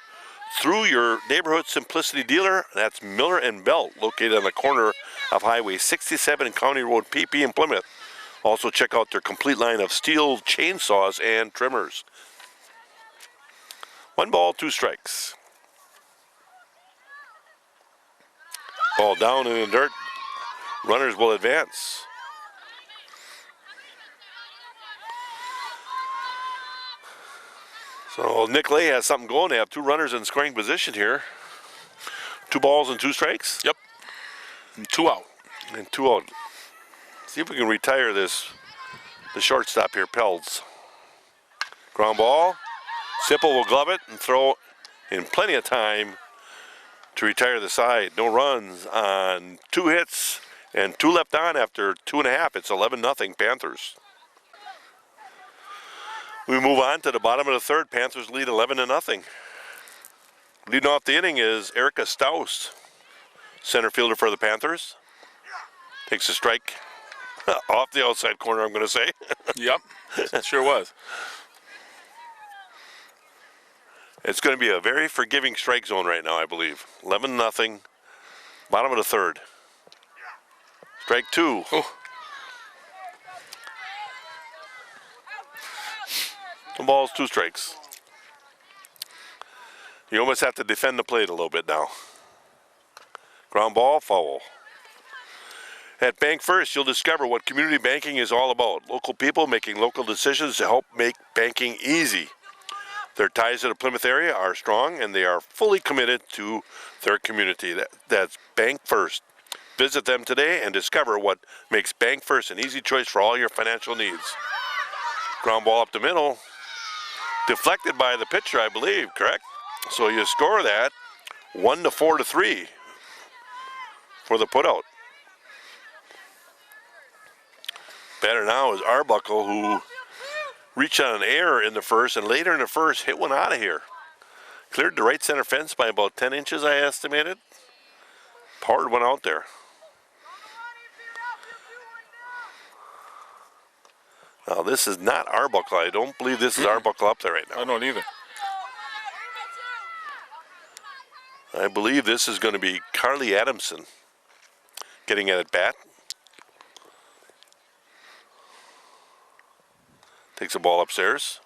A: through your neighborhood Simplicity dealer. That's Miller and Belt, located on the corner of Highway 67 and County Road PP in Plymouth. Also check out their complete line of steel chainsaws and trimmers. 1 ball, 2 strikes. Ball down in the dirt. Runners will advance. So Nicolay has something going. They have 2 runners in scoring position here. 2 balls and 2 strikes?
B: Yep. And 2 out.
A: And 2 out. See if we can retire the shortstop here, Pelz. Ground ball. Sipple will glove it and throw in plenty of time to retire the side. No runs on 2 hits. And 2 left on after 2.5. It's 11-0 Panthers. We move on to the bottom of the third. Panthers lead 11-0. Leading off the inning is Erica Staus, center fielder for the Panthers. Takes a strike Off the outside corner, I'm going to say.
B: Yep, it sure was.
A: It's going to be a very forgiving strike zone right now, I believe. 11-0. Bottom of the third. Strike two.
B: Oh,
A: One balls, two strikes. You almost have to defend the plate a little bit now. Ground ball, foul. At Bank First, you'll discover what community banking is all about. Local people making local decisions to help make banking easy. Their ties to the Plymouth area are strong, and they are fully committed to their community. That's Bank First. Visit them today and discover what makes Bank First an easy choice for all your financial needs. Ground ball up the middle. Deflected by the pitcher, I believe, correct? So you score that 1-4-3 for the putout. Batter now is Arbuckle, who reached on an error in the first, and later in the first hit one out of here. Cleared the right center fence by about 10 inches, I estimated. Powered one out there. Now this is not Arbuckle. I don't believe this is Arbuckle up there right now.
B: I don't either.
A: I believe this is going to be Carly Adamson getting at bat. Takes the ball upstairs.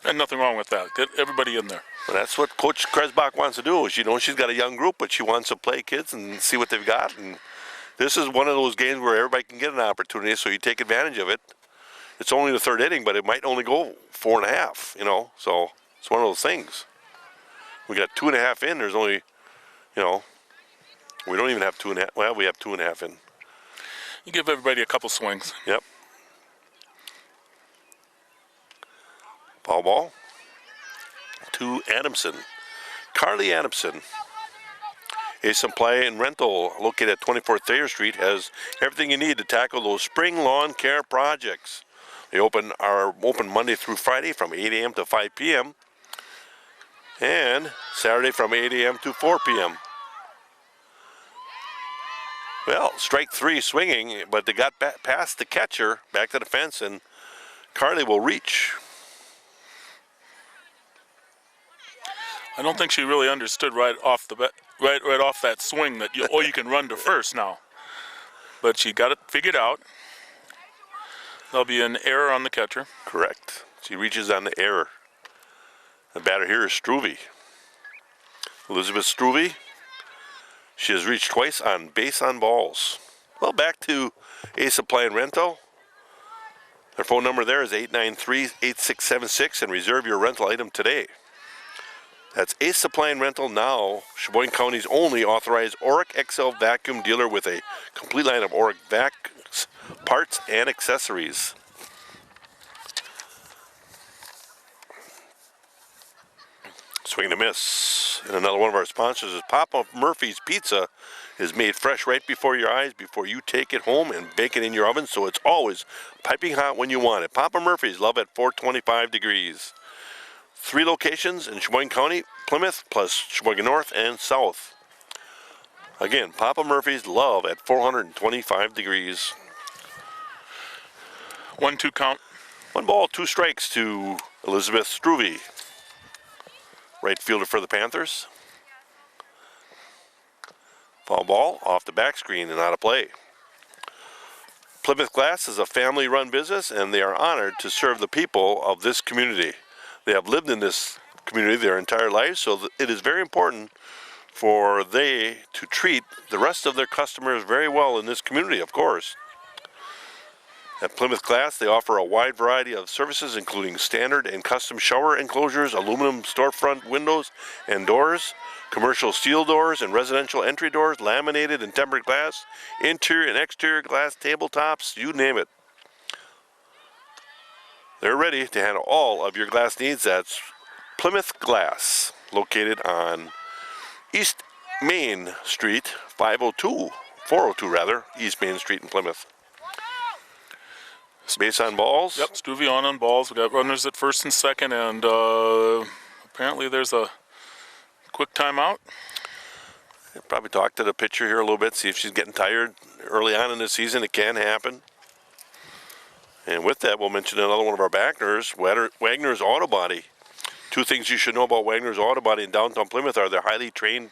B: And nothing wrong with that. Get everybody in there.
A: And that's what Coach Kresbach wants to do. She knows she's got a young group, but she wants to play kids and see what they've got. And this is one of those games where everybody can get an opportunity, so you take advantage of it. It's only the third inning, but it might only go 4.5, you know. So it's one of those things. We got 2.5 in. There's only, you know, we don't even have 2.5. Well, we have 2.5 in.
B: You give everybody a couple swings.
A: Yep. Foul ball to Adamson. Carly Adamson. A Supply and Rental located at 24th Thayer Street has everything you need to tackle those spring lawn care projects. They are open Monday through Friday from 8 a.m. to 5 p.m. and Saturday from 8 a.m. to 4 p.m. Well, strike three swinging, but they got past the catcher, back to the fence, and Carly will reach.
B: I don't think she really understood right off the bat, right off that swing that you can run to first now. But she got it figured out. There'll be an error on the catcher.
A: Correct. She reaches on the error. The batter here is Struve. Elizabeth Struve. She has reached twice on base on balls. Well, back to A Supply and Rental. Their phone number there is 893-8676, and reserve your rental item today. That's Ace Supply and Rental, now Sheboygan County's only authorized Auric XL vacuum dealer with a complete line of Auric vac parts and accessories. Swing and a miss. And another one of our sponsors is Papa Murphy's Pizza. Is made fresh right before your eyes before you take it home and bake it in your oven, so it's always piping hot when you want it. Papa Murphy's, love at 425 degrees. 3 locations in Sheboygan County, Plymouth, plus Sheboygan North and South. Again, Papa Murphy's, love at 425 degrees.
B: 1-2 count.
A: 1 ball, 2 strikes to Elizabeth Struve. Right fielder for the Panthers. Foul ball off the back screen and out of play. Plymouth Glass is a family-run business, and they are honored to serve the people of this community. They have lived in this community their entire lives, so it is very important for they to treat the rest of their customers very well in this community, of course. At Plymouth Glass, they offer a wide variety of services, including standard and custom shower enclosures, aluminum storefront windows and doors, commercial steel doors and residential entry doors, laminated and tempered glass, interior and exterior glass tabletops, you name it. They're ready to handle all of your glass needs. That's Plymouth Glass, located on East Main Street, 402 rather, East Main Street in Plymouth. Base on balls.
B: Yep, Struve on balls. We got runners at first and second, and apparently there's a quick timeout.
A: Probably talk to the pitcher here a little bit, see if she's getting tired early on in the season. It can happen. And with that, we'll mention another one of our backers, Wagner's Auto Body. Two things you should know about Wagner's Auto Body in downtown Plymouth are their highly trained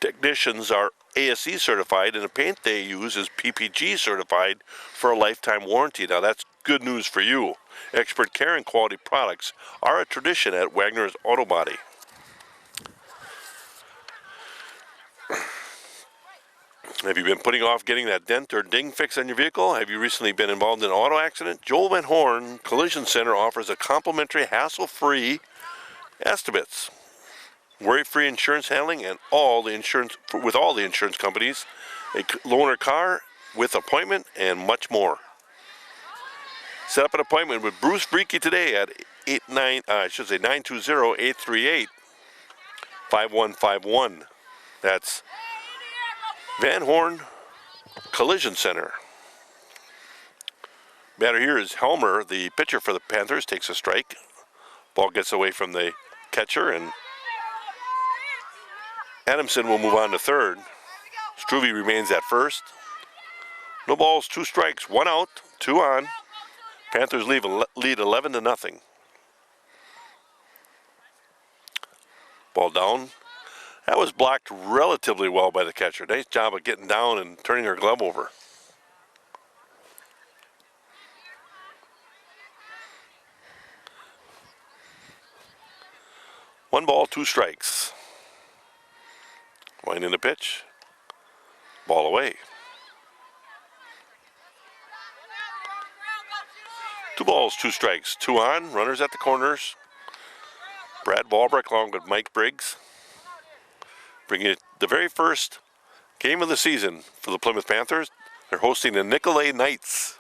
A: technicians are ASE certified, and the paint they use is PPG certified for a lifetime warranty. Now that's good news for you. Expert care and quality products are a tradition at Wagner's Auto Body. Have you been putting off getting that dent or ding fix on your vehicle? Have you recently been involved in an auto accident? Joel Van Horn Collision Center offers a complimentary, hassle-free estimates, worry-free insurance handling, and with all the insurance companies, a loaner car with appointment, and much more. Set up an appointment with Bruce Breeke today at 920-838-5151. That's Van Horn Collision Center. Batter here is Helmer, the pitcher for the Panthers, takes a strike. Ball gets away from the catcher, and Adamson will move on to third. Struve remains at first. No balls, 2 strikes, 1 out, 2 on. Panthers lead 11-0. Ball down. That was blocked relatively well by the catcher. Nice job of getting down and turning her glove over. One ball, 2 strikes. Winding the pitch. Ball away. 2 balls, 2 strikes. 2 on. Runners at the corners. Brad Ballbreck along with Mike Briggs. Bringing it the very first game of the season for the Plymouth Panthers. They're hosting the Nicolay Knights.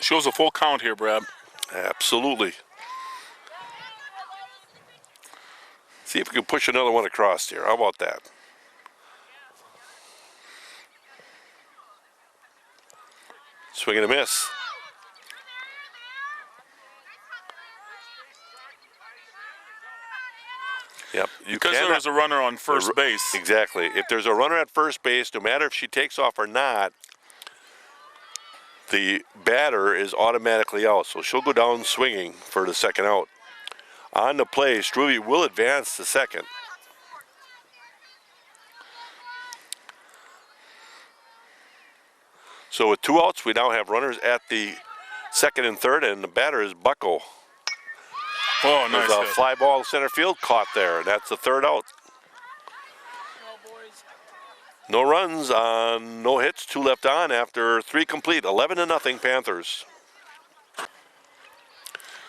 B: Shows a full count here, Brad.
A: Absolutely. See if we can push another one across here. How about that? Swing and a miss. Yep.
B: Because there was a runner on first base.
A: Exactly. If there's a runner at first base, no matter if she takes off or not, the batter is automatically out. So she'll go down swinging for the second out. On the play, Struve will advance to second. So with 2 outs, we now have runners at the second and third, and the batter is Bucko.
B: Oh, nice
A: There's a
B: hit.
A: fly ball center field caught there, and that's the third out. No runs on, no hits, 2 left on after 3 complete. 11-0 Panthers.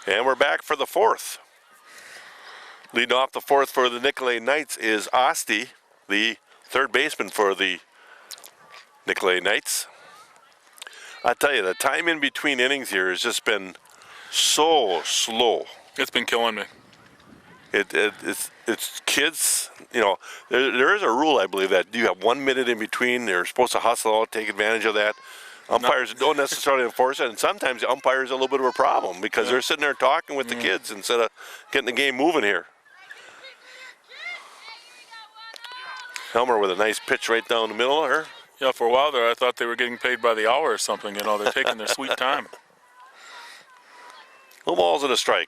A: And we're back for the fourth. Leading off the fourth for the Nicolay Knights is Osti, the third baseman for the Nicolay Knights. I tell you, the time in between innings here has just been so slow.
B: It's been killing me.
A: It's kids, you know, there is a rule, I believe, that you have 1 minute in between. They're supposed to hustle out, take advantage of that. Umpires don't necessarily enforce it, and sometimes the umpires are a little bit of a problem because they're sitting there talking with the kids instead of getting the game moving here. Helmer with a nice pitch right down the middle of her.
B: Yeah, for a while there, I thought they were getting paid by the hour or something. You know, they're taking their sweet time.
A: No balls and a strike.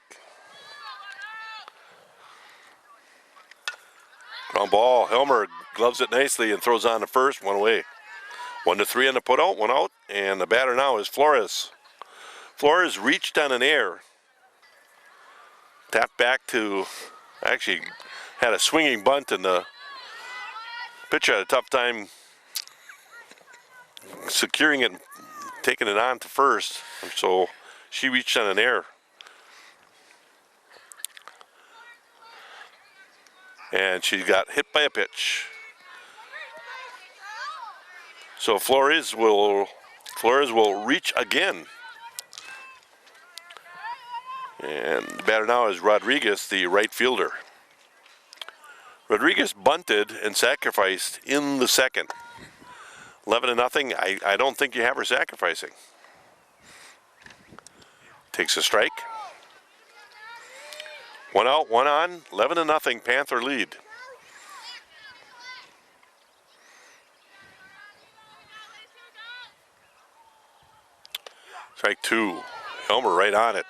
A: Ground ball. Helmer gloves it nicely and throws on the first, 1 away. 1-3 on the put out, 1 out, and the batter now is Flores. Flores reached on an air. Tapped back to, actually had a swinging bunt, and the pitcher had a tough time securing it and taking it on to first. And so she reached on an air. And she got hit by a pitch. So Flores will reach again. And the batter now is Rodriguez, the right fielder. Rodriguez bunted and sacrificed in the second. 11-0. I don't think you have her sacrificing. Takes a strike. 1 out, 1 on. 11-0 Panther lead. Strike two. Elmer right on it.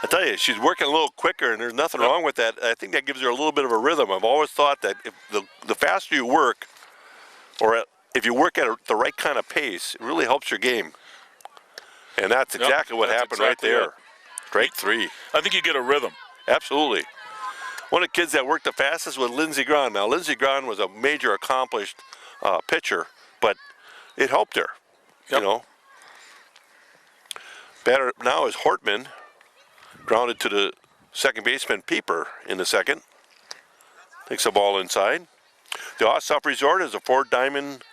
A: I tell you, she's working a little quicker, and there's nothing wrong with that. I think that gives her a little bit of a rhythm. I've always thought that if the faster you work, or if you work at the right kind of pace, it really helps your game. And that's exactly what happened
B: exactly
A: right there.
B: it.
A: Strike three.
B: I think you get a rhythm.
A: Absolutely. One of the kids that worked the fastest was Lindsey Grahn. Now, Lindsey Grahn was a major accomplished pitcher, but it helped her, you know. Batter now is Hortman, grounded to the second baseman Pieper in the second. Takes the ball inside. The Osthoff Resort is a four-diamond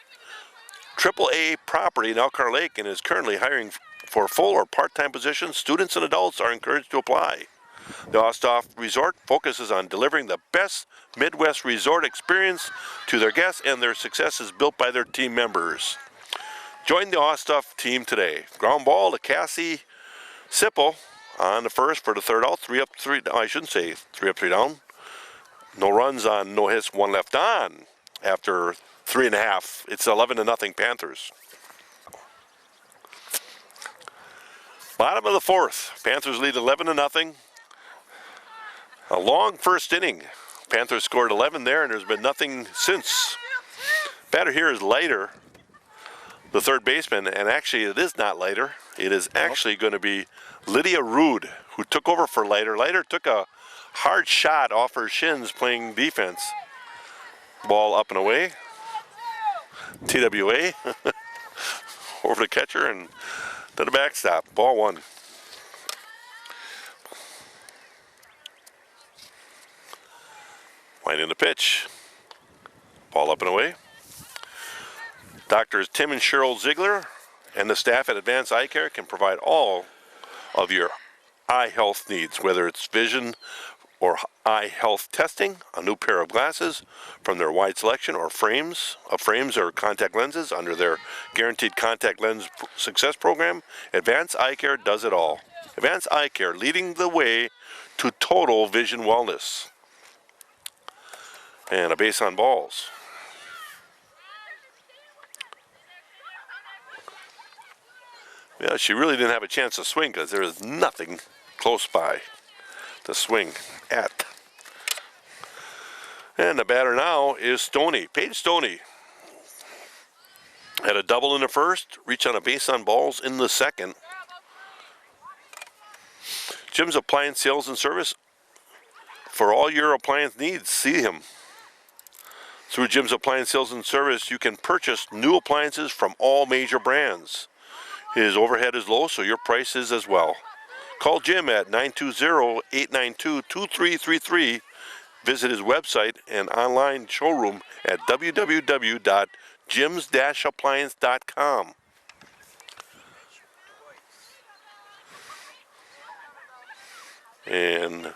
A: AAA property in Elkhart Lake and is currently hiring for full or part-time positions. Students and adults are encouraged to apply. The Osthoff Resort focuses on delivering the best Midwest resort experience to their guests, and their success is built by their team members. Join the Osthoff team today. Ground ball to Cassie Sipple on the first for the third out. 3 up, 3 down. I shouldn't say 3 up, 3 down. No runs on, no hits, 1 left on after 3.5. It's 11-0 Panthers. Bottom of the fourth. Panthers lead 11-0. A long first inning. Panthers scored 11 there, and there's been nothing since. Batter here is Leiter, the third baseman, and actually it is not Leiter. It is actually going to be Lydia Rude, who took over for Leiter. Leiter took a hard shot off her shins playing defense. Ball up and away. TWA over the catcher and to the backstop. Ball one. Line in the pitch. Ball up and away. Doctors Tim and Cheryl Ziegler and the staff at Advanced Eye Care can provide all of your eye health needs, whether it's vision or eye health testing, a new pair of glasses from their wide selection, or frames or contact lenses under their guaranteed contact lens success program. Advanced Eye Care does it all. Advanced Eye Care, leading the way to total vision wellness. And a base on balls. Yeah, she really didn't have a chance to swing because there is nothing close by to swing at. And the batter now is Stoney, Paige Stoney. Had a double in the first, reached on a base on balls in the second. Jim's Appliance Sales and Service. For all your appliance needs, see him. Through Jim's Appliance Sales and Service, you can purchase new appliances from all major brands. His overhead is low, so your price is as well. Call Jim at 920-892-2333. Visit his website and online showroom at www.jims-appliance.com. And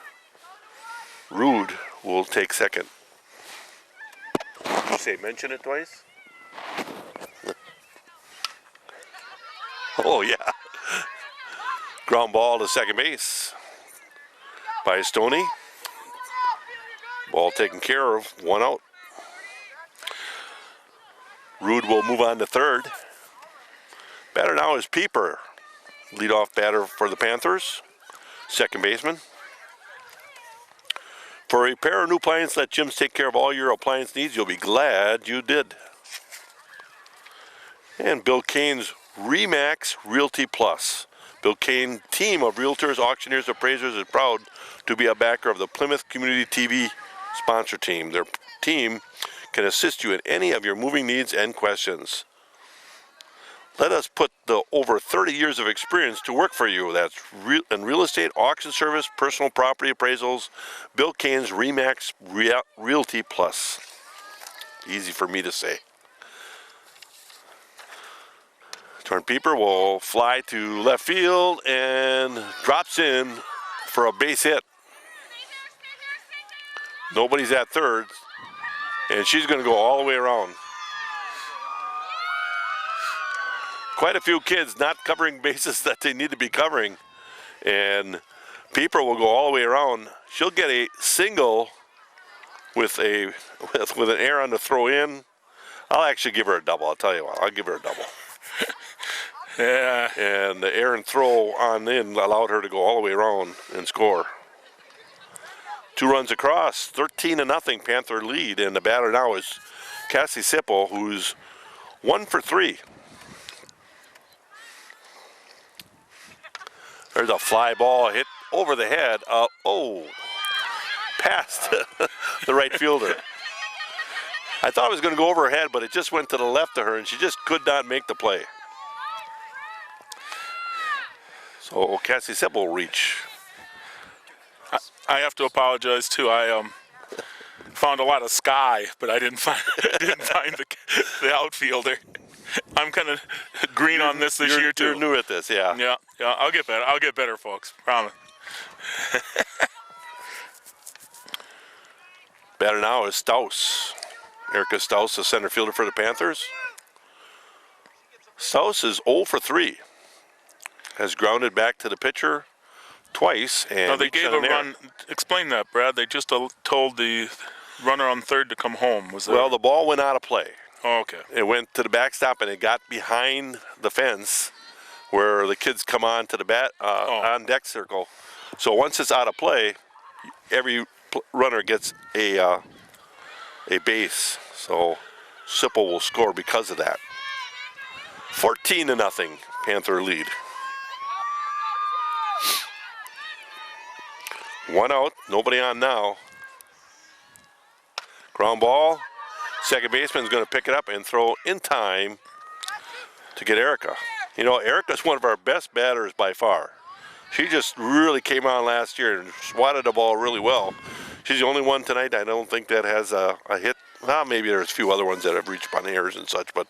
A: Rude will take second. Did you say mention it twice? Oh, yeah. Ground ball to second base by Stoney. Ball taken care of, 1 out. Rude will move on to third. Batter now is Pieper, leadoff batter for the Panthers, second baseman. For a repair or new appliance, let Jim's take care of all your appliance needs. You'll be glad you did. And Bill Kane's Remax Realty Plus. Bill Kane, team of realtors, auctioneers, appraisers, is proud to be a backer of the Plymouth Community TV sponsor team. Their team can assist you in any of your moving needs and questions. Let us put the over 30 years of experience to work for you. That's in real estate, auction service, personal property appraisals. Bill Kane's Remax Realty Plus. Easy for me to say. Jordan Pieper will fly to left field and drops in for a base hit. Nobody's at third, and she's going to go all the way around. Quite a few kids not covering bases that they need to be covering, and Pieper will go all the way around. She'll get a single with an error on the throw in. I'll actually give her a double. I'll tell you what, I'll give her a double.
B: Yeah.
A: And the errant throw on in allowed her to go all the way around and score. 2 runs across, 13-0 Panther lead, and the batter now is Cassie Sipple, who's 1 for 3. There's a fly ball hit over the head. Past the right fielder. I thought it was going to go over her head, but it just went to the left of her, and she just could not make the play. So Cassie Sipple will reach.
B: I have to apologize too. I found a lot of sky, but I didn't find the outfielder. I'm kind of green on this year too.
A: You're new at this, yeah.
B: Yeah. I'll get better. I'll get better, folks. Promise.
A: Batter now is Staus. Erica Staus, the center fielder for the Panthers. Staus is 0 for 3. Has grounded back to the pitcher twice. And
B: No, they gave a run. Explain that, Brad. They just told the runner on third to come home. Was that?
A: Well, the ball went out of play.
B: Oh, okay.
A: It went to the backstop and it got behind the fence where the kids come on to the on deck circle. So once it's out of play, every runner gets a base. So Sipple will score because of that. 14-0 Panther lead. 1 out, nobody on now. Ground ball. Second baseman's going to pick it up and throw in time to get Erica. You know, Erica's one of our best batters by far. She just really came on last year and swatted the ball really well. She's the only one tonight I don't think that has a hit. Well, maybe there's a few other ones that have reached bunniers and such, but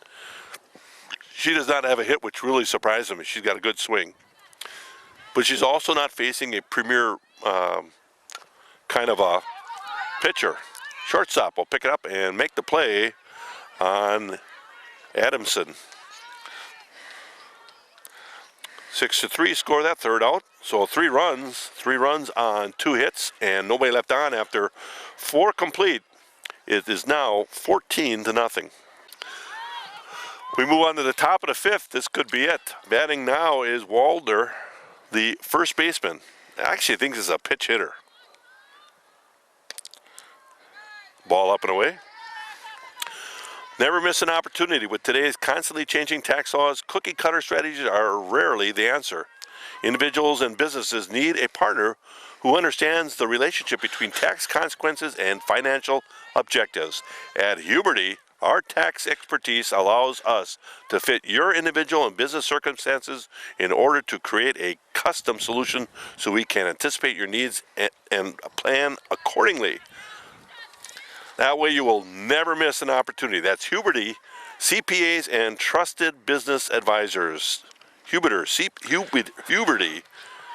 A: she does not have a hit, which really surprised me. She's got a good swing. But she's also not facing a premier kind of a pitcher. Shortstop will pick it up and make the play on Adamson. 6-3 score that third out. So 3 runs on 2 hits, and nobody left on after 4 complete. It is now 14-0. We move on to the top of the 5th. This could be it. Batting now is Walder, the first baseman. I actually think this is a pitch hitter. Ball up and away. Never miss an opportunity. With today's constantly changing tax laws, cookie cutter strategies are rarely the answer. Individuals and businesses need a partner who understands the relationship between tax consequences and financial objectives. At Huberty, our tax expertise allows us to fit your individual and business circumstances in order to create a custom solution so we can anticipate your needs and plan accordingly. That way you will never miss an opportunity. That's Huberty, CPAs and trusted business advisors. Huberty,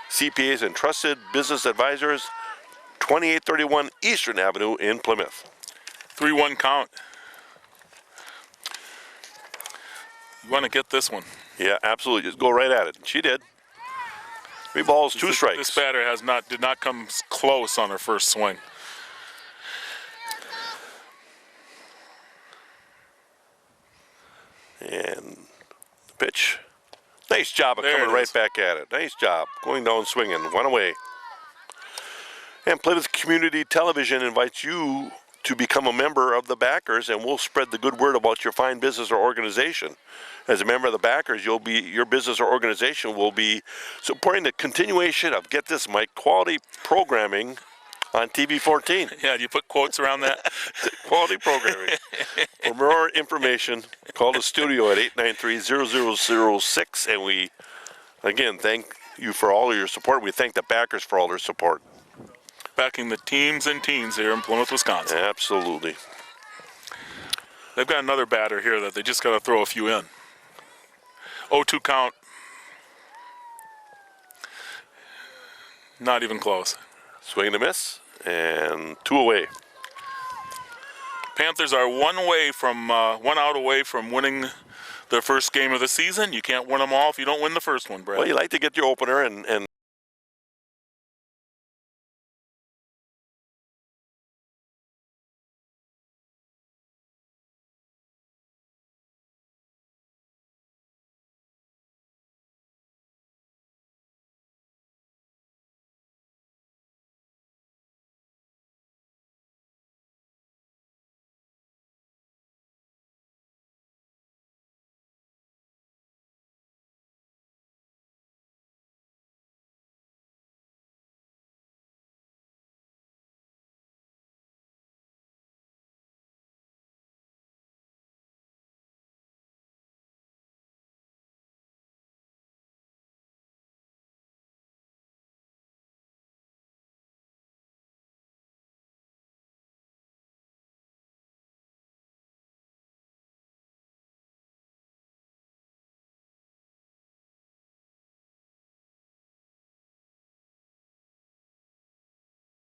A: CPAs and trusted business advisors, 2831 Eastern Avenue in Plymouth.
B: 3-1 count. You want to get this one.
A: Yeah, absolutely. Just go right at it. She did. 3 balls, 2 strikes.
B: This batter did not come close on her first swing.
A: And the pitch. Nice job of
B: There
A: coming
B: it
A: right
B: is.
A: back at it. Nice job. Going down swinging. 1 away. And Plymouth Community Television invites you to become a member of the backers, and we'll spread the good word about your fine business or organization. As a member of the backers, your business or organization will be supporting the continuation of, get this, Mike, quality programming on TV 14.
B: Yeah, do you put quotes around that?
A: Quality programming. For more information, call the studio at 893-0006, and we, again, thank you for all of your support. We thank the backers for all their support.
B: Backing the teams and teens here in Plymouth, Wisconsin.
A: Absolutely.
B: They've got another batter here that they just got to throw a few in. 0-2 count. Not even close.
A: Swing and a miss, and 2 away.
B: Panthers are one out away from winning their first game of the season. You can't win them all if you don't win the first one, Brad.
A: Well, you like to get your opener and